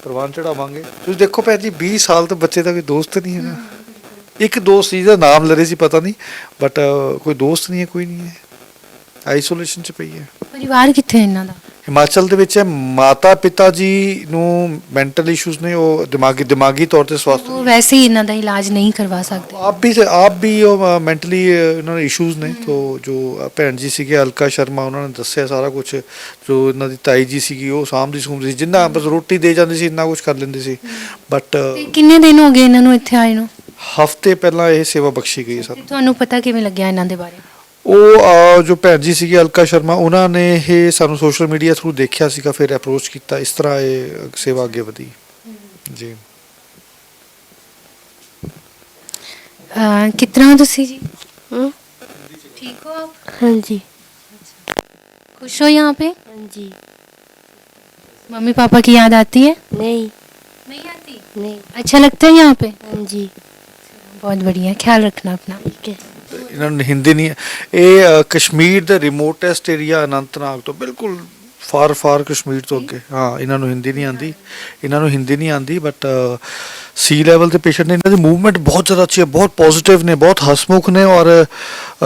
ਪ੍ਰਵਾਨ ਚੜਾਵਾਂਗੇ। ਤੁਸੀਂ ਦੇਖੋ ਭੈਣ ਜੀ, 20 ਸਾਲ ਤੋਂ ਬੱਚੇ ਦਾ ਕੋਈ ਦੋਸਤ ਨਹੀਂ ਹੈਗਾ। ਇੱਕ ਦੋਸਤ ਸੀ, ਜਿਹਦਾ ਨਾਮ ਲੈ ਰਹੇ ਸੀ, ਪਤਾ ਨਹੀਂ, ਬਟ ਕੋਈ ਦੋਸਤ ਨਹੀਂ ਹੈ, ਕੋਈ ਨਹੀਂ ਹੈ, ਆਈਸੋਲੇਸ਼ਨ 'ਚ ਪਈ ਹੈ। ਪਰਿਵਾਰ ਕਿੱਥੇ ਹੈ ਇਹਨਾਂ ਦਾ? ਹਿਮਾਚਲ ਦੇ ਵਿੱਚ ਹੈ। ਮਾਤਾ ਪਿਤਾ ਜੀ ਨੂੰ ਮੈਂਟਲ ਇਸ਼ੂਜ਼ ਨੇ, ਉਹ ਦਿਮਾਗੀ ਤੌਰ ਤੇ ਸਵਾਸਥ, ਉਹ ਵੈਸੇ ਹੀ ਇਹਨਾਂ ਦਾ ਇਲਾਜ ਨਹੀਂ ਕਰਵਾ ਸਕਦੇ। ਆਪ ਵੀ ਉਹ ਮੈਂਟਲੀ ਇਹਨਾਂ ਦੇ ਇਸ਼ੂਜ਼ ਨੇ। ਤੋਂ ਜੋ ਭੈਣ ਜੀ ਸੀਗੇ ਅਲਕਾ ਸ਼ਰਮਾ, ਉਹਨਾਂ ਨੇ ਦੱਸਿਆ ਸਾਰਾ ਕੁਝ। ਜੋ ਇਹਨਾਂ ਦੀ ਤਾਈ ਜੀ ਸੀਗੀ, ਉਹ ਸਾਂਭਦੀ ਸੀ, ਜਿੰਨਾ ਬਸ ਰੋਟੀ ਦੇ ਜਾਂਦੀ ਸੀ, ਇੰਨਾ ਕੁਝ ਕਰ ਲੈਂਦੇ ਸੀ। ਬਟ ਕਿੰਨੇ ਦਿਨ ਹੋ ਗਏ ਇਹਨਾਂ ਨੂੰ ਇੱਥੇ ਆਏ ਨੂੰ? ਹਫ਼ਤੇ ਪਹਿਲਾਂ ਇਹ ਸੇਵਾ ਬਖਸ਼ੀ ਗਈ ਸਰ। ਤੁਹਾਨੂੰ ਪਤਾ ਕਿਵੇਂ ਲੱਗਿਆ ਇਹਨਾਂ ਦੇ ਬਾਰੇ? ਉਹ ਜੋ ਭੈਣ ਜੀ ਸੀਗੇ ਅਲਕਾ ਸ਼ਰਮਾ, ਉਹਨਾਂ ਨੇ ਇਹ ਸਾਨੂੰ ਸੋਸ਼ਲ ਮੀਡੀਆ ਥਰੂ ਦੇਖਿਆ ਸੀਗਾ, ਫਿਰ ਅਪਰੋਚ ਕੀਤਾ, ਇਸ ਤਰ੍ਹਾਂ ਇਹ ਸੇਵਾ ਅੱਗੇ ਵਧੀ ਜੀ। ਕਿਤਨਾ ਤੁਸੀਂ ਜੀ? ठीक हो आप? हाँ जी। खुश हो यहाँ पे? हाँ जी। मम्मी पापा की याद आती है? नहीं आती? नहीं। अच्छा लगता है यहाँ पे? हाँ जी। बहुत बढ़िया, ख्याल रखना अपना। ठीक है। ਇਹਨਾਂ ਨੂੰ ਹਿੰਦੀ ਨਹੀਂ, ਇਹ ਕਸ਼ਮੀਰ ਦੇ ਰਿਮੋਟੈਸਟ ਏਰੀਆ ਅਨੰਤਨਾਗ ਤੋਂ ਬਿਲਕੁਲ ਫਾਰ ਕਸ਼ਮੀਰ ਤੋਂ ਅੱਗੇ। ਹਾਂ, ਇਹਨਾਂ ਨੂੰ ਹਿੰਦੀ ਨਹੀਂ ਆਉਂਦੀ, ਬਟ ਸੀ ਲੈਵਲ ਦੇ ਪੇਸ਼ੈਂਟ ਨੇ। ਇਹਨਾਂ ਦੀ ਮੂਵਮੈਂਟ ਬਹੁਤ ਜ਼ਿਆਦਾ ਅੱਛੀ ਹੈ, ਬਹੁਤ ਪੋਜ਼ਿਟਿਵ ਨੇ, ਬਹੁਤ ਹਸਮੁਖ ਨੇ, ਔਰ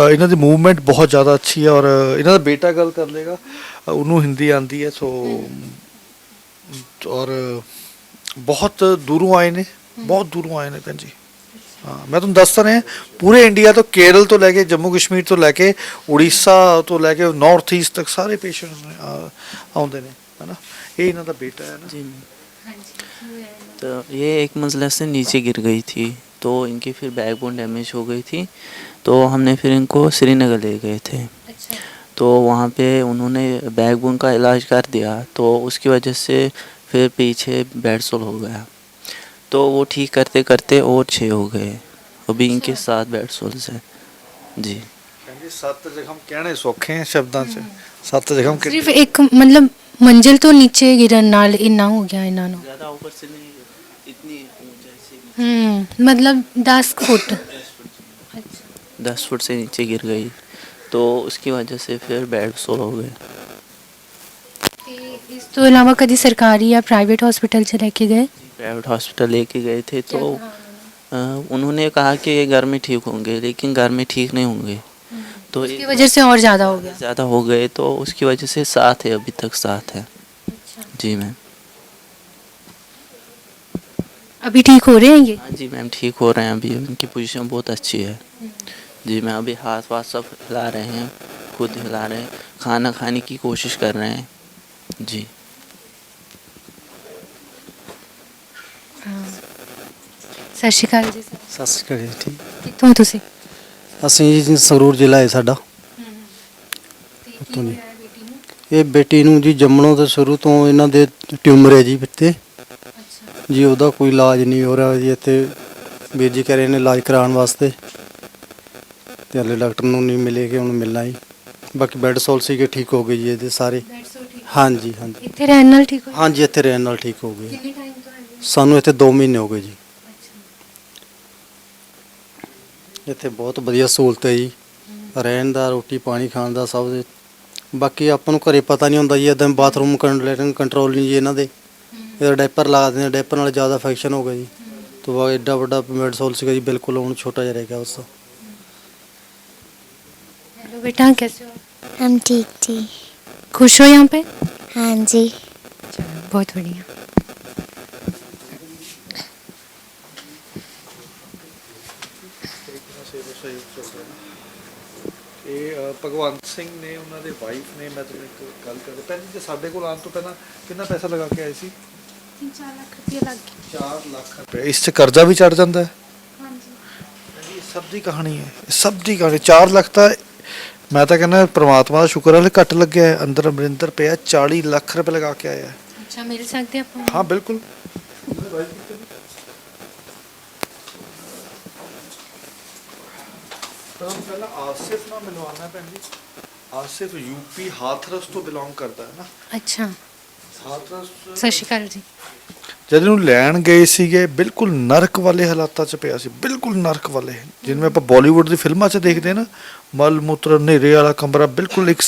ਇਹਨਾਂ ਦੀ ਮੂਵਮੈਂਟ ਬਹੁਤ ਜ਼ਿਆਦਾ ਅੱਛੀ ਹੈ। ਔਰ ਇਹਨਾਂ ਦਾ ਬੇਟਾ ਗੱਲ ਕਰ ਲੇਗਾ, ਉਹਨੂੰ ਹਿੰਦੀ ਆਉਂਦੀ ਹੈ। ਸੋ ਔਰ ਬਹੁਤ ਦੂਰੋਂ ਆਏ ਨੇ ਭੈਣ ਜੀ। ਹਾਂ, ਮੈਂ ਤੁਹਾਨੂੰ ਦੱਸ ਰਿਹਾ, ਪੂਰੇ ਇੰਡੀਆ ਤੋਂ, ਕੇਰਲ ਤੋਂ ਲੈ ਕੇ, ਜੰਮੂ ਕਸ਼ਮੀਰ ਤੋਂ ਲੈ ਕੇ, ਉੜੀਸਾ ਤੋਂ ਲੈ ਕੇ ਨਾਰਥ ਈਸਟ ਤੱਕ ਸਾਰੇ ਪੇਸ਼ੈਂਟ ਆਉਂਦੇ ਨੇ, ਹੈ ਨਾ। ਇਹ ਇਹਨਾਂ ਦਾ ਬੇਟਾ ਹੈ ਨਾ जी। तो ये एक मंजिला से नीचे गिर गई थी, तो इनकी फिर बैकबोन डैमेज हो गई थी, तो हमने फिर इनको श्रीनगर ले गए थे। तो वहाँ पे उन्होंने बैकबोन का इलाज कर दिया, तो उसकी वजह से फिर पीछे बेड सोल हो गया, तो वो ठीक करते करते और 6 हो गए, अभी इनके 7 बेड सोल्स हैं जी। ਕਹਿੰਦੇ 7 ਜ਼ਖਮ ਕਹਿਣੇ ਸੌਖੇ ਆ ਸ਼ਬਦਾਂ 'ਚ, 7 ਜ਼ਖਮ सिर्फ एक मतलब ਮੰਜ਼ਿਲ ਤੋਂ ਨੀਚੇ ਗਿਰਨ ਨਾਲ ਇੰਨਾ ਹੋ ਗਿਆ ਇਹਨਾਂ ਨੂੰ। ज़्यादा ऊपर से नहीं गिरी, इतनी ऊंचाई से मतलब 10 फुट। 10 फुट से नीचे गिर गई, तो उसकी वजह से फिर बेड सोर हो गए। ਇਸ ਤੋਂ ਇਲਾਵਾ ਕਦੀ ਸਰਕਾਰੀ ਜਾਂ ਪ੍ਰਾਈਵੇਟ ਹਸਪੀਟਲ 'ਚ ਲੈ ਕੇ ਗਏ? प्राइवेट हॉस्पिटल लेके गए थे तो उन्होंने कहा कि ये घर में ठीक होंगे, लेकिन घर में ठीक नहीं होंगे, तो उसकी वजह से और ज़्यादा हो गया। ज़्यादा हो गए, तो उसकी वजह से साथ है, अभी तक साथ है। जी मैम। अभी ठीक हो रहे हैं ये? हाँ जी मैम, ठीक हो रहे हैं अभी, उनकी पोजीशन बहुत अच्छी है। जी मैम, अभी हाथ वाथ सब हिला रहे हैं, खुद हिला रहे हैं, खाना खाने की कोशिश कर रहे हैं। जी। ਸਤਿ ਸ਼੍ਰੀ ਅਕਾਲ ਜੀ ਸਰ। सत श्री अकाल जी। ਕਿੱਥੋਂ ਤੁਸੀਂ? ਅਸੀਂ ਜੀ ਸੰਗਰੂਰ ਜ਼ਿਲ੍ਹਾ ਹੈ ਸਾਡਾ। ਉੱਥੋਂ ਜੀ ਇਹ ਬੇਟੀ ਨੂੰ ਜੀ ਜੰਮਣੋਂ ਤੋਂ ਸ਼ੁਰੂ ਤੋਂ ਇਹਨਾਂ ਦੇ ਟਿਊਮਰ ਹੈ ਜੀ ਬੱਤੇ ਜੀ, ਉਹਦਾ ਕੋਈ ਇਲਾਜ ਨਹੀਂ ਹੋ ਰਿਹਾ ਜੀ। ਇੱਥੇ ਵੀਰ ਜੀ ਕਹਿ ਰਹੇ ਨੇ ਇਲਾਜ ਕਰਾਉਣ ਵਾਸਤੇ, ਤੇ ਹਲੇ ਡਾਕਟਰ ਨੂੰ ਨਹੀਂ ਮਿਲੇ ਕਿ ਹੁਣ ਮਿਲਣਾ ਜੀ। ਬਾਕੀ ਬੈੱਡ ਸੋਲ ਸੀਗੇ, ਠੀਕ ਹੋ ਗਏ ਜੀ ਇਹਦੇ ਸਾਰੇ। ਹਾਂਜੀ ਹਾਂਜੀ। ਇੱਥੇ ਰਹਿਣ ਨਾਲ ਠੀਕ ਹੋ? ਹਾਂਜੀ, ਇੱਥੇ ਰਹਿਣ ਨਾਲ ਠੀਕ ਹੋ ਗਏ। ਕਿੰਨੇ ਟਾਈਮ ਤੋਂ ਹੈ? ਸਾਨੂੰ ਇੱਥੇ 2 ਮਹੀਨੇ ਹੋ ਗਏ ਜੀ। ਇੱਥੇ ਬਹੁਤ ਵਧੀਆ ਸਹੂਲਤ ਹੈ ਜੀ, ਰਹਿਣ ਦਾ, ਰੋਟੀ ਪਾਣੀ ਖਾਣ ਦਾ, ਸਭ ਦੇ। ਬਾਕੀ ਆਪਾਂ ਨੂੰ ਘਰੇ ਪਤਾ ਨਹੀਂ ਹੁੰਦਾ ਜੀ, ਇੱਦਾਂ ਬਾਥਰੂਮ ਕੰਟਰੋਲ ਨਹੀਂ ਜੀ ਇਹਨਾਂ ਦੇ। ਇਹਦਾ ਡਾਈਪਰ ਲਾ ਦਿੰਦੇ, ਡਾਈਪਰ ਨਾਲ ਜ਼ਿਆਦਾ ਇਨਫੈਕਸ਼ਨ ਹੋ ਗਿਆ ਜੀ। ਤੋਂ ਬਾਅਦ ਐਡਾ ਵੱਡਾ ਬੈੱਡ ਸੋਲ ਸੀਗਾ ਜੀ, ਬਿਲਕੁਲ ਹੁਣ ਛੋਟਾ ਜਿਹਾ ਰਹਿ ਗਿਆ ਬਸ। हेलो बेटा, कैसे हो? हम ठीक थी। खुश हो यहाँ पे? हाँ जी। बहुत बढ़िया। ਇਹ ਭਗਵੰਤ ਸਿੰਘ ਨੇ, ਉਹਨਾਂ ਦੇ ਵਾਈਫ ਨੇ, ਮੈਂ ਤੁਹਾਨੂੰ ਇੱਕ ਗੱਲ ਕਰਦਾ ਭੈਣ ਜੀ, ਸਾਡੇ ਕੋਲ ਆਉਣ ਤੋਂ ਪਹਿਲਾਂ ਕਿੰਨਾ ਪੈਸਾ ਲਗਾ ਕੇ ਆਏ ਸੀ? 3-4 लाख रुपये लग गए। 4 ਲੱਖ ਰੁਪਏ। ਇਸ 'ਚ ਕਰਜ਼ਾ ਵੀ ਚੜ ਜਾਂਦਾ ਹੈ? ਹਾਂਜੀ। ਇਹ ਸਭ ਦੀ ਕਹਾਣੀ ਹੈ, ਸਭ ਦੀ ਕਹਾਣੀ। 4 ਲੱਖ ਤਾਂ ਮੈਂ ਤਾਂ ਕਹਿੰਦਾ ਪ੍ਰਮਾਤਮਾ ਦਾ ਸ਼ੁਕਰ ਹੈ ਘੱਟ ਲੱਗਿਆ ਹੈ। ਅੰਦਰ ਅਮਰਿੰਦਰ ਪਿਆ 40 ਲੱਖ ਰੁਪਏ ਲਗਾ ਕੇ ਆਇਆ ਹੈ। अच्छा, मिल सकते हैं आप? हाँ बिल्कुल। ਪਹਿਲਾਂ ਆਸਿਫ ਨਾਲ ਮਿਲਵਾਉਣਾ ਭੈਣ ਜੀ। ਆਸਿਫ ਯੂਪੀ ਹਾਥਰਸ ਤੋਂ ਬਿਲੋਂਗ ਕਰਦਾ ਹੈ ਨਾ। अच्छा, ਹਾਥਰਸ सत श्री अकाल जी। ਜਦ ਇਹਨੂੰ ਲੈਣ ਗਏ ਸੀਗੇ, ਬਿਲਕੁਲ ਨਰਕ ਵਾਲੇ ਹਾਲਾਤਾਂ 'ਚ ਪਿਆ ਸੀ, ਬਿਲਕੁਲ ਨਰਕ ਵਾਲੇ, ਜਿਵੇਂ ਆਪਾਂ ਬਾਲੀਵੁੱਡ ਦੀ ਫਿਲਮਾਂ 'ਚ ਦੇਖਦੇ ਨਾ, ਮਲ ਮੂਤਰ ਹਨੇਰੇ ਵਾਲਾ ਕਮਰਾ, ਬਿਲਕੁਲ ਇੱਕ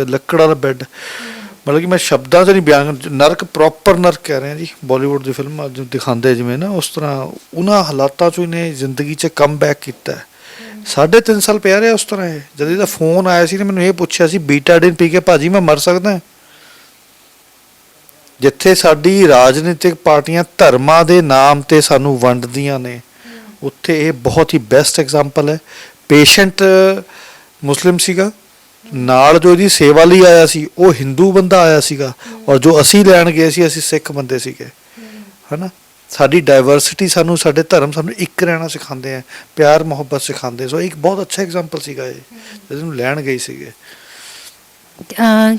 ਲੱਕੜ ਵਾਲਾ ਬੈੱਡ। ਮਤਲਬ ਕਿ ਮੈਂ ਸ਼ਬਦਾਂ 'ਚ ਨਹੀਂ ਬਿਆਨ, ਨਰਕ ਪ੍ਰੋਪਰ ਨਰਕ ਕਹਿ ਰਿਹਾ ਜੀ। ਬਾਲੀਵੁੱਡ ਦੀ ਫਿਲਮਾਂ ਜੋ ਦਿਖਾਉਂਦੇ ਜਿਵੇਂ ਨਾ, ਉਸ ਤਰ੍ਹਾਂ ਉਹਨਾਂ ਹਾਲਾਤਾਂ 'ਚੋਂ ਇਹਨੇ ਜ਼ਿੰਦਗੀ 'ਚ ਕਮ ਬੈਕ ਕੀਤਾ। 3.5 ਸਾਲ ਪਿਆ ਰਿਹਾ ਉਸ ਤਰ੍ਹਾਂ। ਇਹ ਜਦ ਇਹਦਾ ਫੋਨ ਆਇਆ ਸੀ ਨਾ, ਮੈਨੂੰ ਇਹ ਪੁੱਛਿਆ ਸੀ ਬੀਟਾਡੀਨ ਪੀ ਕੇ ਭਾਜੀ ਮੈਂ ਮਰ ਸਕਦਾ। ਜਿੱਥੇ ਸਾਡੀ ਰਾਜਨੀਤਿਕ ਪਾਰਟੀਆਂ ਧਰਮਾਂ ਦੇ ਨਾਮ ਤੇ ਸਾਨੂੰ ਵੰਡਦੀਆਂ ਨੇ, ਉੱਥੇ ਇਹ ਬਹੁਤ ਹੀ ਬੈਸਟ ਐਗਜ਼ਾਮਪਲ ਹੈ। ਪੇਸ਼ੈਂਟ ਮੁਸਲਿਮ ਸੀਗਾ, ਨਾਲ ਜੋ ਇਹਦੀ ਸੇਵਾ ਲਈ ਆਇਆ ਸੀ ਉਹ ਹਿੰਦੂ ਬੰਦਾ ਆਇਆ ਸੀਗਾ, ਔਰ ਜੋ ਅਸੀਂ ਲੈਣ ਗਏ ਸੀ ਅਸੀਂ ਸਿੱਖ ਬੰਦੇ ਸੀਗੇ, ਹਨਾ। ਸਾਡੀ ਡਾਈਵਰਸਿਟੀ ਸਾਨੂੰ, ਸਾਡੇ ਧਰਮ ਸਾਨੂੰ ਇੱਕ ਰਹਿਣਾ ਸਿਖਾਉਂਦੇ ਆ, ਪਿਆਰ ਮੁਹੱਬਤ ਸਿਖਾਉਂਦੇ। ਸੋ ਇੱਕ ਬਹੁਤ ਅੱਛਾ ਐਗਜ਼ਾਮਪਲ ਸੀਗਾ ਇਹ, ਜਦ ਇਹਨੂੰ ਲੈਣ ਗਏ ਸੀਗੇ।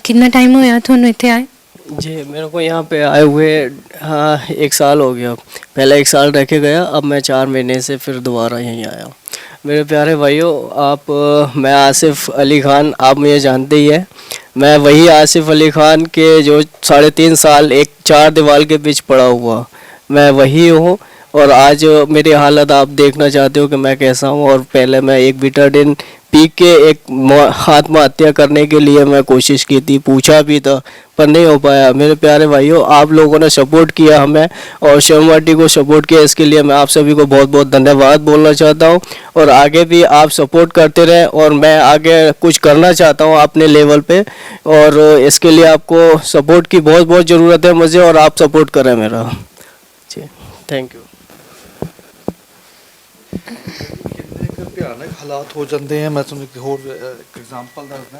कितना टाइम होया ਤੁਹਾਨੂੰ ਇੱਥੇ ਆਏ? जी मेरे को यहाँ पे आए हुए 1 साल हो गया। पहले 1 साल रह के गया, अब मैं 4 महीने से फिर दोबारा यहीं आया। मेरे प्यारे भाइयों, आप मैं आसिफ अली ख़ान, आप मुझे जानते ही हैं। मैं वही आसिफ अली ख़ान के जो 3.5 साल एक 4 दीवार के बीच पड़ा हुआ, मैं वही हूँ। और आज मेरी हालत आप देखना चाहते हो कि मैं कैसा हूँ। और पहले मैं एक बीटाडिन पी के एक आत्महत्या करने के लिए मैं कोशिश की थी, पूछा भी था, पर नहीं हो पाया। मेरे प्यारे भाइयों, आप लोगों ने सपोर्ट किया हमें, और शिवमाटी को सपोर्ट किया, इसके लिए मैं आप सभी को बहुत बहुत धन्यवाद बोलना चाहता हूँ। और आगे भी आप सपोर्ट करते रहें, और मैं आगे कुछ करना चाहता हूँ अपने लेवल पे, और इसके लिए आपको सपोर्ट की बहुत बहुत ज़रूरत है मुझे, और आप सपोर्ट करें मेरा जी। Thank you. ਕਿੰਨੇ ਕੁ ਭਿਆਨਕ ਹਾਲਾਤ ਹੋ ਜਾਂਦੇ ਆ। ਮੈਂ ਤੁਹਾਨੂੰ ਇੱਕ ਹੋਰ ਇੱਕ ਐਗਜ਼ਾਮਪਲ ਦੱਸਦਾ।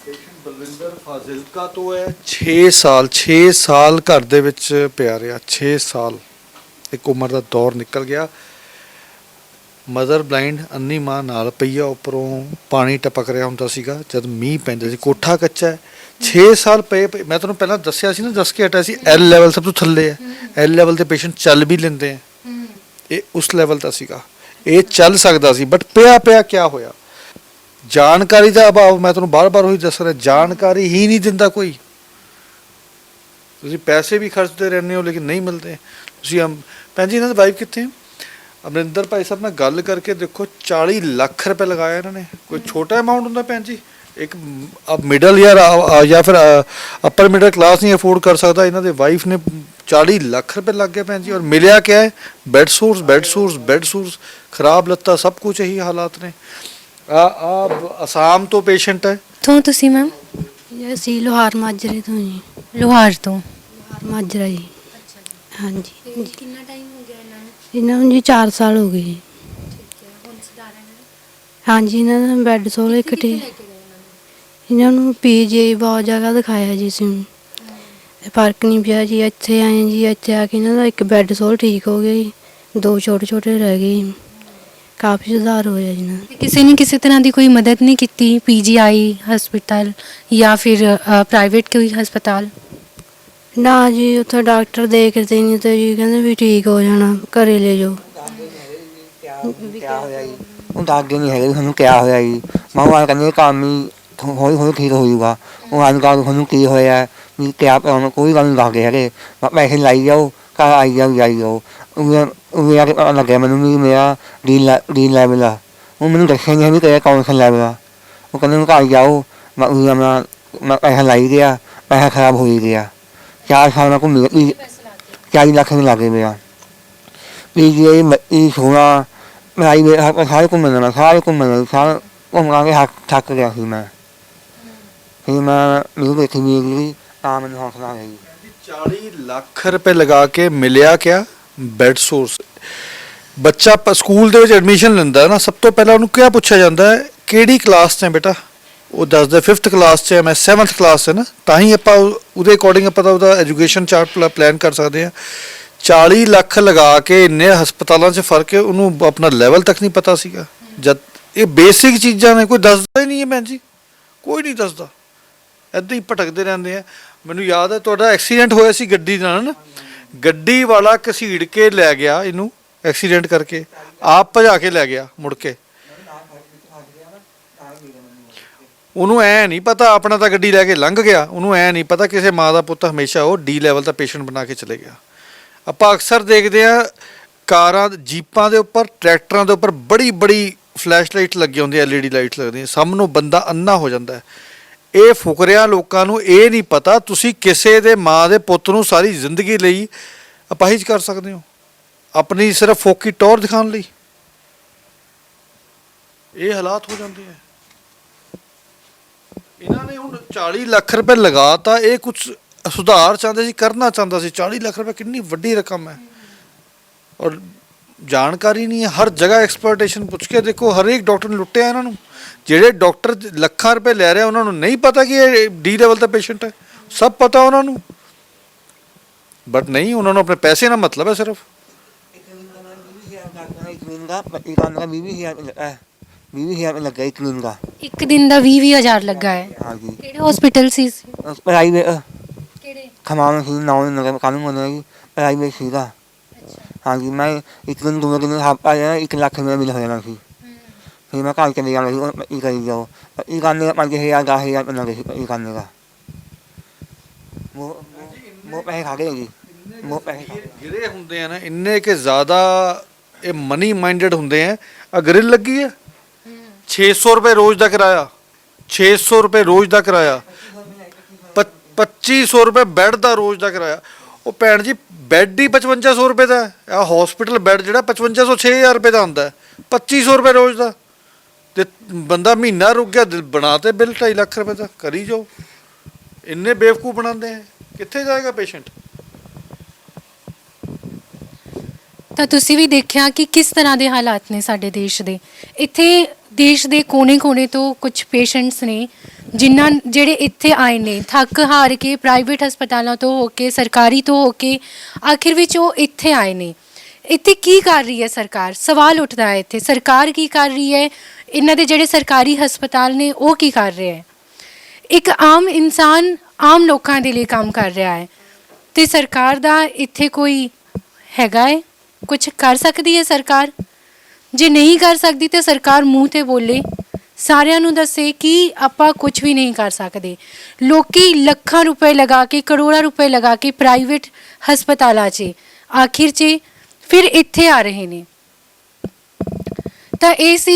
ਪੇਸ਼ੈਂਟ ਬਲਵਿੰਦਰ ਫਾਜ਼ਿਲਕਾ ਤੋਂ ਹੈ, 6 ਸਾਲ ਘਰ ਦੇ ਵਿੱਚ ਪਿਆ ਰਿਹਾ। 6 ਸਾਲ ਇੱਕ ਉਮਰ ਦਾ ਦੌਰ ਨਿਕਲ ਗਿਆ। ਮਦਰ ਬਲਾਈਂਡ, ਅੰਨੀ ਮਾਂ ਨਾਲ ਪਈ ਆ, ਉੱਪਰੋਂ ਪਾਣੀ ਟਪਕ ਰਿਹਾ ਹੁੰਦਾ ਸੀਗਾ ਜਦ ਮੀਂਹ ਪੈਂਦੇ ਸੀ, ਕੋਠਾ ਕੱਚਾ ਹੈ। 6 ਸਾਲ ਪਏ। ਮੈਂ ਤੁਹਾਨੂੰ ਪਹਿਲਾਂ ਦੱਸਿਆ ਸੀ ਨਾ, ਦੱਸ ਕੇ ਹਟਿਆ ਸੀ, ਐਲ ਲੈਵਲ ਸਭ ਤੋਂ ਥੱਲੇ ਹੈ। ਐਲ ਲੈਵਲ ਦੇ ਪੇਸ਼ੈਂਟ ਚੱਲ ਵੀ ਲੈਂਦੇ ਆ, ਇਹ ਉਸ ਲੈਵਲ ਦਾ ਸੀਗਾ। ਇਹ ਚੱਲ ਸਕਦਾ ਸੀ, ਬਟ ਪਿਆ ਕਿਆ ਹੋਇਆ? ਜਾਣਕਾਰੀ ਦਾ ਅਭਾਵ। ਮੈਂ ਤੁਹਾਨੂੰ ਬਾਰ-ਬਾਰ ਉਹੀ ਦੱਸ ਰਿਹਾ, ਜਾਣਕਾਰੀ ਹੀ ਨਹੀਂ ਦਿੰਦਾ ਕੋਈ। ਤੁਸੀਂ ਪੈਸੇ ਵੀ ਖਰਚਦੇ ਰਹਿੰਦੇ ਹੋ ਲੇਕਿਨ ਨਹੀਂ ਮਿਲਦੇ। ਤੁਸੀਂ ਭੈਣ ਜੀ ਇਹਨਾਂ ਦੀ ਵਾਈਫ ਕਿੱਥੇ ਹੈ? ਅਮਰਿੰਦਰ ਭਾਈ ਸਾਹਿਬ ਨਾਲ ਗੱਲ ਕਰਕੇ ਦੇਖੋ 40 ਲੱਖ ਰੁਪਏ ਲਗਾਇਆ ਇਹਨਾਂ ਨੇ। ਕੋਈ ਛੋਟਾ ਅਮਾਉਂਟ ਹੁੰਦਾ ਭੈਣ ਜੀ? ਇੱਕ ਮਿਡਲ ਜਾਂ ਫਿਰ ਅਪਰ ਮਿਡਲ ਕਲਾਸ ਨਹੀਂ ਅਫੋਰਡ ਕਰ ਸਕਦਾ। ਇਹਨਾਂ ਦੇ ਵਾਈਫ ਨੇ 40 ਲੱਖ ਰੁਪਏ ਲੱਗ ਗਏ ਭੈਣ ਜੀ। ਔਰ ਮਿਲਿਆ ਕਿਆ ਹੈ? ਬੈੱਡ ਸੋਰਸ ਖਰਾਬ ਲੱਤਾਂ, ਸਭ ਕੁਝ ਇਹੀ ਹਾਲਾਤ ਨੇ। ਅਸਾਮ ਤੋਂ ਪੇਸ਼ੈਂਟ ਹੈ। ਤੋਂ ਤੁਸੀਂ ਮੈਮ? ਅਸੀਂ ਲੋਹਾਰ ਮਾਜਰੇ ਤੋਂ ਜੀ। ਲੋਹਾਰ ਤੋਂ? ਲੋਹਾਰ ਮਾਜਰਾ ਜੀ। ਹਾਂਜੀ। ਕਿੰਨਾ ਟਾਈਮ ਹੋ ਗਿਆ ਇਹਨਾਂ ਨੂੰ? ਇਹਨਾਂ ਨੂੰ ਜੀ 4 ਸਾਲ ਹੋ ਗਏ ਜੀ। ਹੁਣ ਸੁਧਾਰ ਹੈ? ਹਾਂਜੀ, ਇਹਨਾਂ ਦਾ ਬੈੱਡ ਸੋਲ ਇੱਕ ਇਹਨਾਂ ਨੂੰ ਪੀਜੀ ਬਹੁਤ ਜਗ੍ਹਾ ਦਿਖਾਇਆ ਜੀ ਅਸੀਂ, ਫਰਕ ਨਹੀਂ ਪਿਆ ਜੀ। ਇੱਥੇ ਆਏ ਜੀ, ਇੱਥੇ ਆ ਕੇ ਇਹਨਾਂ ਦਾ ਇੱਕ ਬੈੱਡ ਸੋਲ ਠੀਕ ਹੋ ਗਿਆ ਜੀ, 2 ਛੋਟੇ ਰਹਿ ਗਏ ਜੀ। ਕਾਫੀ ਸੁਧਾਰ ਹੋਇਆ ਜੀ ਨਾ। ਕਿਸੇ ਨੇ ਕਿਸੇ ਤਰ੍ਹਾਂ ਦੀ ਕੋਈ ਮਦਦ ਨਹੀਂ ਕੀਤੀ? ਪੀਜੀਆਈ ਹਸਪਤਾਲ ਜਾਂ ਫਿਰ ਪ੍ਰਾਈਵੇਟ ਕੋਈ ਹਸਪਤਾਲ? ਨਾ ਜੀ, ਉੱਥੇ ਡਾਕਟਰ ਦੇਖਦੇ ਨਹੀਂ ਤੇ ਜੀ ਕਹਿੰਦੇ ਵੀ ਠੀਕ ਹੋ ਜਾਣਾ, ਘਰੇ ਲੈ ਜਾਓ। ਕਿਆ ਹੋਇਆ ਜੀ? ਉਹ ਦੱਸਦੇ ਨਹੀਂ ਹੈਗੇ ਤੁਹਾਨੂੰ ਕਿਆ ਹੋਇਆ ਜੀ। ਮਾਂ ਕਹਿੰਦੇ ਕੰਮ ਹੀ ਹੌਲੀ ਠੀਕ ਹੋ ਜਾਊਗਾ। ਉਹ ਅੱਜ ਕੱਲ੍ਹ ਤੁਹਾਨੂੰ ਕੀ ਹੋਇਆ ਵੀ ਕਿਆ ਕੋਈ ਗੱਲ ਨਹੀਂ ਦੱਸਦੇ ਹੈਗੇ। ਪੈਸੇ ਲਾਈ ਜਾਓ, ਘਰ ਆਈ ਜਾਓ। ਉਹ ਆ ਕੇ ਪਤਾ ਲੱਗਿਆ ਮੈਨੂੰ ਵੀ ਮੇਰਾ ਡੀ ਲੈਵਲ ਆ। ਉਹ ਮੈਨੂੰ ਦੱਸਿਆ ਨਹੀਂ ਵੀ ਕਿਹੜਾ ਕੌਂਸਲ ਲੈਵਲ ਆ। ਉਹ ਕਹਿੰਦੇ ਘਰ ਜਾਓ, ਮੈਂ ਪੈਸਾ ਲਾਈ ਗਿਆ, ਪੈਸਾ ਖਰਾਬ ਹੋ ਹੀ ਗਿਆ। 4 ਸਾਲ ਨਾਲ ਘੁੰਮੀ 40 ਲੱਖ ਨੂੰ ਲੱਗ ਗਿਆ। ਪੀਜੀ ਸੋਨਾ ਮੈਂ ਸਾਰੇ ਘੁੰਮਣ ਸਾਰੇ ਘੁੰਮ ਕੇ ਥੱਕ ਗਿਆ ਸੀ ਮੈਂ। ਫਿਰ ਮੈਨੂੰ ਦੇਖੀ ਮਿਲੀ ਤਾਂ ਮੈਨੂੰ ਹੌਸਲਾ ਆਇਆ ਜੀ। 40 ਲੱਖ ਰੁਪਏ ਲਗਾ ਕੇ ਮਿਲਿਆ ਕਿਆ? Bed source. ਬੱਚਾ ਸਕੂਲ ਦੇ ਵਿੱਚ ਐਡਮਿਸ਼ਨ ਲੈਂਦਾ ਨਾ, ਸਭ ਤੋਂ ਪਹਿਲਾਂ ਉਹਨੂੰ ਕਿਆ ਪੁੱਛਿਆ ਜਾਂਦਾ ਹੈ? ਕਿਹੜੀ ਕਲਾਸ 'ਚ ਹੈ ਬੇਟਾ? ਉਹ ਦੱਸਦਾ 5th ਕਲਾਸ 'ਚ ਹੈ, ਮੈਂ 7th ਕਲਾਸ 'ਚ ਨਾ। ਤਾਂ ਹੀ ਆਪਾਂ ਉਹਦੇ ਅਕੋਰਡਿੰਗ ਆਪਾਂ ਉਹਦਾ ਐਜੂਕੇਸ਼ਨ ਚਾਰਟ ਪਲਾਨ ਕਰ ਸਕਦੇ ਹਾਂ। 40 ਲੱਖ ਲਗਾ ਕੇ ਇੰਨੇ ਹਸਪਤਾਲਾਂ 'ਚ ਫਰਕ ਹੈ, ਉਹਨੂੰ ਆਪਣਾ ਲੈਵਲ ਤੱਕ ਨਹੀਂ ਪਤਾ ਸੀਗਾ। ਜਦ ਇਹ ਬੇਸਿਕ ਚੀਜ਼ਾਂ ਨੇ ਕੋਈ ਦੱਸਦਾ ਹੀ ਨਹੀਂ ਹੈ ਭੈਣ ਜੀ, ਕੋਈ ਨਹੀਂ ਦੱਸਦਾ। ਇੱਦਾਂ ਹੀ ਭਟਕਦੇ ਰਹਿੰਦੇ ਆ। ਮੈਨੂੰ ਯਾਦ ਹੈ ਤੁਹਾਡਾ ਐਕਸੀਡੈਂਟ ਹੋਇਆ ਸੀ ਗੱਡੀ ਨਾਲ ਨਾ, ਗੱਡੀ ਵਾਲਾ ਘਸੀੜ ਕੇ ਲੈ ਗਿਆ ਇਹਨੂੰ, ਐਕਸੀਡੈਂਟ ਕਰਕੇ ਆਪ ਭਜਾ ਕੇ ਲੈ ਗਿਆ ਮੁੜ ਕੇ। ਉਹਨੂੰ ਐ ਨਹੀਂ ਪਤਾ, ਆਪਣਾ ਤਾਂ ਗੱਡੀ ਲੈ ਕੇ ਲੰਘ ਗਿਆ। ਉਹਨੂੰ ਐ ਨਹੀਂ ਪਤਾ ਕਿਸੇ ਮਾਂ ਦਾ ਪੁੱਤ ਹਮੇਸ਼ਾ ਉਹ ਡੀ ਲੈਵਲ ਦਾ ਪੇਸ਼ੈਂਟ ਬਣਾ ਕੇ ਚਲੇ ਗਿਆ। ਆਪਾਂ ਅਕਸਰ ਦੇਖਦੇ ਆ ਕਾਰਾਂ, ਜੀਪਾਂ ਦੇ ਉੱਪਰ, ਟਰੈਕਟਰਾਂ ਦੇ ਉੱਪਰ ਬੜੀ ਫਲੈਸ਼ ਲਾਈਟ ਲੱਗੀ ਹੁੰਦੀ, LED ਲਾਈਟ ਲੱਗਦੀ, ਸਾਹਮਣੋਂ ਬੰਦਾ ਅੰਨਾ ਹੋ ਜਾਂਦਾ। ਇਹ ਫੁਕਰਿਆਂ ਲੋਕਾਂ ਨੂੰ ਇਹ ਨਹੀਂ ਪਤਾ ਤੁਸੀਂ ਕਿਸੇ ਦੇ ਮਾਂ ਦੇ ਪੁੱਤ ਨੂੰ ਸਾਰੀ ਜ਼ਿੰਦਗੀ ਲਈ ਅਪਾਹਿਜ ਕਰ ਸਕਦੇ ਹੋ, ਆਪਣੀ ਸਿਰਫ ਫੋਕੀ ਟੌਰ ਦਿਖਾਉਣ ਲਈ। ਇਹ ਹਾਲਾਤ ਹੋ ਜਾਂਦੇ ਆ। ਇਹਨਾਂ ਨੇ ਹੁਣ 40 ਲੱਖ ਰੁਪਏ ਲਗਾਤਾ। ਇਹ ਕੁਝ ਸੁਧਾਰ ਚਾਹੁੰਦੇ ਸੀ, ਕਰਨਾ ਚਾਹੁੰਦਾ ਸੀ। 40 ਲੱਖ ਰੁਪਏ ਕਿੰਨੀ ਵੱਡੀ ਰਕਮ ਹੈ। ਔਰ ਜਾਣਕਾਰੀ ਨਹੀਂ ਹੈ। ਹਰ ਜਗ੍ਹਾ ਐਕਸਪਲੋਇਟੇਸ਼ਨ। ਪੁੱਛ ਕੇ ਦੇਖੋ, ਹਰੇਕ ਡਾਕਟਰ ਨੇ ਲੁੱਟਿਆ ਇਹਨਾਂ ਨੂੰ। ਜਿਹੜੇ ਡਾਕਟਰ ਲੱਖਾਂ ਰੁਪਏ ਲੈ ਰਹੇ ਉਹਨਾਂ ਨੂੰ ਨਹੀਂ ਪਤਾ ਕਿ ਇਹ ਡੀ ਲੈਵਲ ਦਾ ਪੇਸ਼ੈਂਟ ਹੈ। ਸਭ ਪਤਾ ਉਹਨਾਂ ਨੂੰ, ਬਟ ਨਹੀਂ, ਉਹਨਾਂ ਨੂੰ ਆਪਣੇ ਪੈਸੇ ਨਾਲ ਮਤਲਬ ਹੈ ਸਿਰਫ। 20,000 ਲੱਗਾ ਇੱਕ ਦਿਨ ਦਾ। ਇੱਕ ਦਿਨ ਦਾ 20,000 ਲੱਗਾ ਹੈ? ਹਾਂਜੀ। ਕਿਹੜੇ ਹਸਪੀਟਲ ਸੀ? ਪ੍ਰਾਈਵੇਟ ਕਿਹੜੇ? ਖਮਾਣ ਸੀ, ਨਗਰ ਕਾਨੂੰਨ ਮੋਦੀ ਪ੍ਰਾਈਵੇਟ ਸੀਗਾ। ਹਾਂਜੀ, ਮੈਂ ਇੱਕ ਦਿਨ 2 ਦਿਨ ਆਇਆ 1 ਲੱਖ ਰੁਪਏ ਮਿਲ ਹੋ ਜਾਣਾ ਸੀ। ਫਿਰ ਮੈਂ ਘਰ ਚਲੇ ਜਾਣਾ ਸੀ। ਇਹ ਕਰੀ ਜਾਓ, ਇਹ ਕਰਨੇ 5,000 10,000 ਲੱਗੇ ਸੀ ਇਹ ਕਰਨੇ ਦਾ। ਉਹ ਪੈਸੇ ਖਾ ਗਏ ਜੀ, ਉਹ ਪੈਸੇ ਜਿਹੜੇ ਹੁੰਦੇ ਆ ਨਾ ਇੰਨੇ ਕਿ ਜ਼ਿਆਦਾ ਇਹ ਮਨੀ ਮਾਈਂਡਡ ਹੁੰਦੇ ਆ। ਆ ਗ੍ਰਿਲ ਲੱਗੀ ਹੈ, 600 ਰੁਪਏ ਰੋਜ਼ ਦਾ ਕਿਰਾਇਆ, 600 ਰੁਪਏ ਰੋਜ਼ ਦਾ ਕਿਰਾਇਆ, 2500 ਰੁਪਏ ਬੈੱਡ ਦਾ ਰੋਜ਼ ਦਾ ਕਿਰਾਇਆ। ਉਹ ਭੈਣ ਜੀ ਬੈੱਡ ਹੀ 5500 ਰੁਪਏ ਦਾ। ਆ ਹਸਪੀਟਲ ਬੈੱਡ ਜਿਹੜਾ 5500 6000 ਰੁਪਏ ਦਾ ਹੁੰਦਾ, 2500 ਰੁਪਏ ਰੋਜ਼ ਦਾ। ਤੇ ਬੰਦਾ ਮਹੀਨਾ ਰੁਕ ਗਿਆ, ਬਣਾ ਤੇ ਬਿੱਲ 2.5 ਲੱਖ ਰੁਪਏ ਦਾ। ਕਰੀ ਜਾਓ। ਇੰਨੇ ਬੇਵਕੂਫ ਬਣਾਉਂਦੇ ਆ, ਕਿੱਥੇ ਜਾਏਗਾ ਪੇਸ਼ੈਂਟ? ਤਾਂ ਤੁਸੀਂ ਵੀ ਦੇਖਿਆ ਕਿ ਕਿਸ ਤਰ੍ਹਾਂ ਦੇ ਹਾਲਾਤ ਨੇ ਸਾਡੇ ਦੇਸ਼ ਦੇ। ਇੱਥੇ ਦੇਸ਼ ਦੇ ਕੋਨੇ-ਕੋਨੇ ਤੋਂ ਕੁਝ ਪੇਸ਼ੈਂਟਸ ਨੇ ਜਿਹੜੇ ਇੱਥੇ ਆਏ ਨੇ ਥੱਕ ਹਾਰ ਕੇ, ਪ੍ਰਾਈਵੇਟ ਹਸਪਤਾਲਾਂ ਤੋਂ ਹੋ ਕੇ, ਸਰਕਾਰੀ ਤੋਂ ਹੋ ਕੇ, ਆਖਿਰ ਵਿੱਚ ਉਹ ਇੱਥੇ ਆਏ ਨੇ। ਇੱਥੇ ਕੀ ਕਰ ਰਹੀ ਹੈ ਸਰਕਾਰ? ਸਵਾਲ ਉੱਠਦਾ ਹੈ ਇੱਥੇ, ਸਰਕਾਰ ਕੀ ਕਰ ਰਹੀ ਹੈ? ਇਹਨਾਂ ਦੇ ਜਿਹੜੇ ਸਰਕਾਰੀ ਹਸਪਤਾਲ ਨੇ ਉਹ ਕੀ ਕਰ ਰਹੇ ਹੈ? ਇੱਕ ਆਮ ਇਨਸਾਨ ਆਮ ਲੋਕਾਂ ਦੇ ਲਈ ਕੰਮ ਕਰ ਰਿਹਾ ਹੈ ਤੇ ਸਰਕਾਰ ਦਾ ਇੱਥੇ ਕੋਈ ਹੈਗਾ ਹੈ? ਕੁਝ ਕਰ ਸਕਦੀ ਹੈ ਸਰਕਾਰ? ਜੇ ਨਹੀਂ ਕਰ ਸਕਦੀ ਤਾਂ ਸਰਕਾਰ ਮੂੰਹ ਤੇ ਬੋਲੇ ਸਾਰਿਆਂ ਨੂੰ ਦੱਸੇ ਕਿ ਆਪਾਂ ਕੁਝ ਵੀ ਨਹੀਂ ਕਰ ਸਕਦੇ। ਲੋਕੀ ਲੱਖਾਂ ਰੁਪਏ ਲਗਾ ਕੇ, ਕਰੋੜਾਂ ਰੁਪਏ ਲਗਾ ਕੇ ਪ੍ਰਾਈਵੇਟ ਹਸਪਤਾਲਾਂ 'ਚ ਆਖਿਰ 'ਚ ਫਿਰ ਇੱਥੇ ਆ ਰਹੇ ਨੇ। ਤਾਂ ਇਹ ਸੀ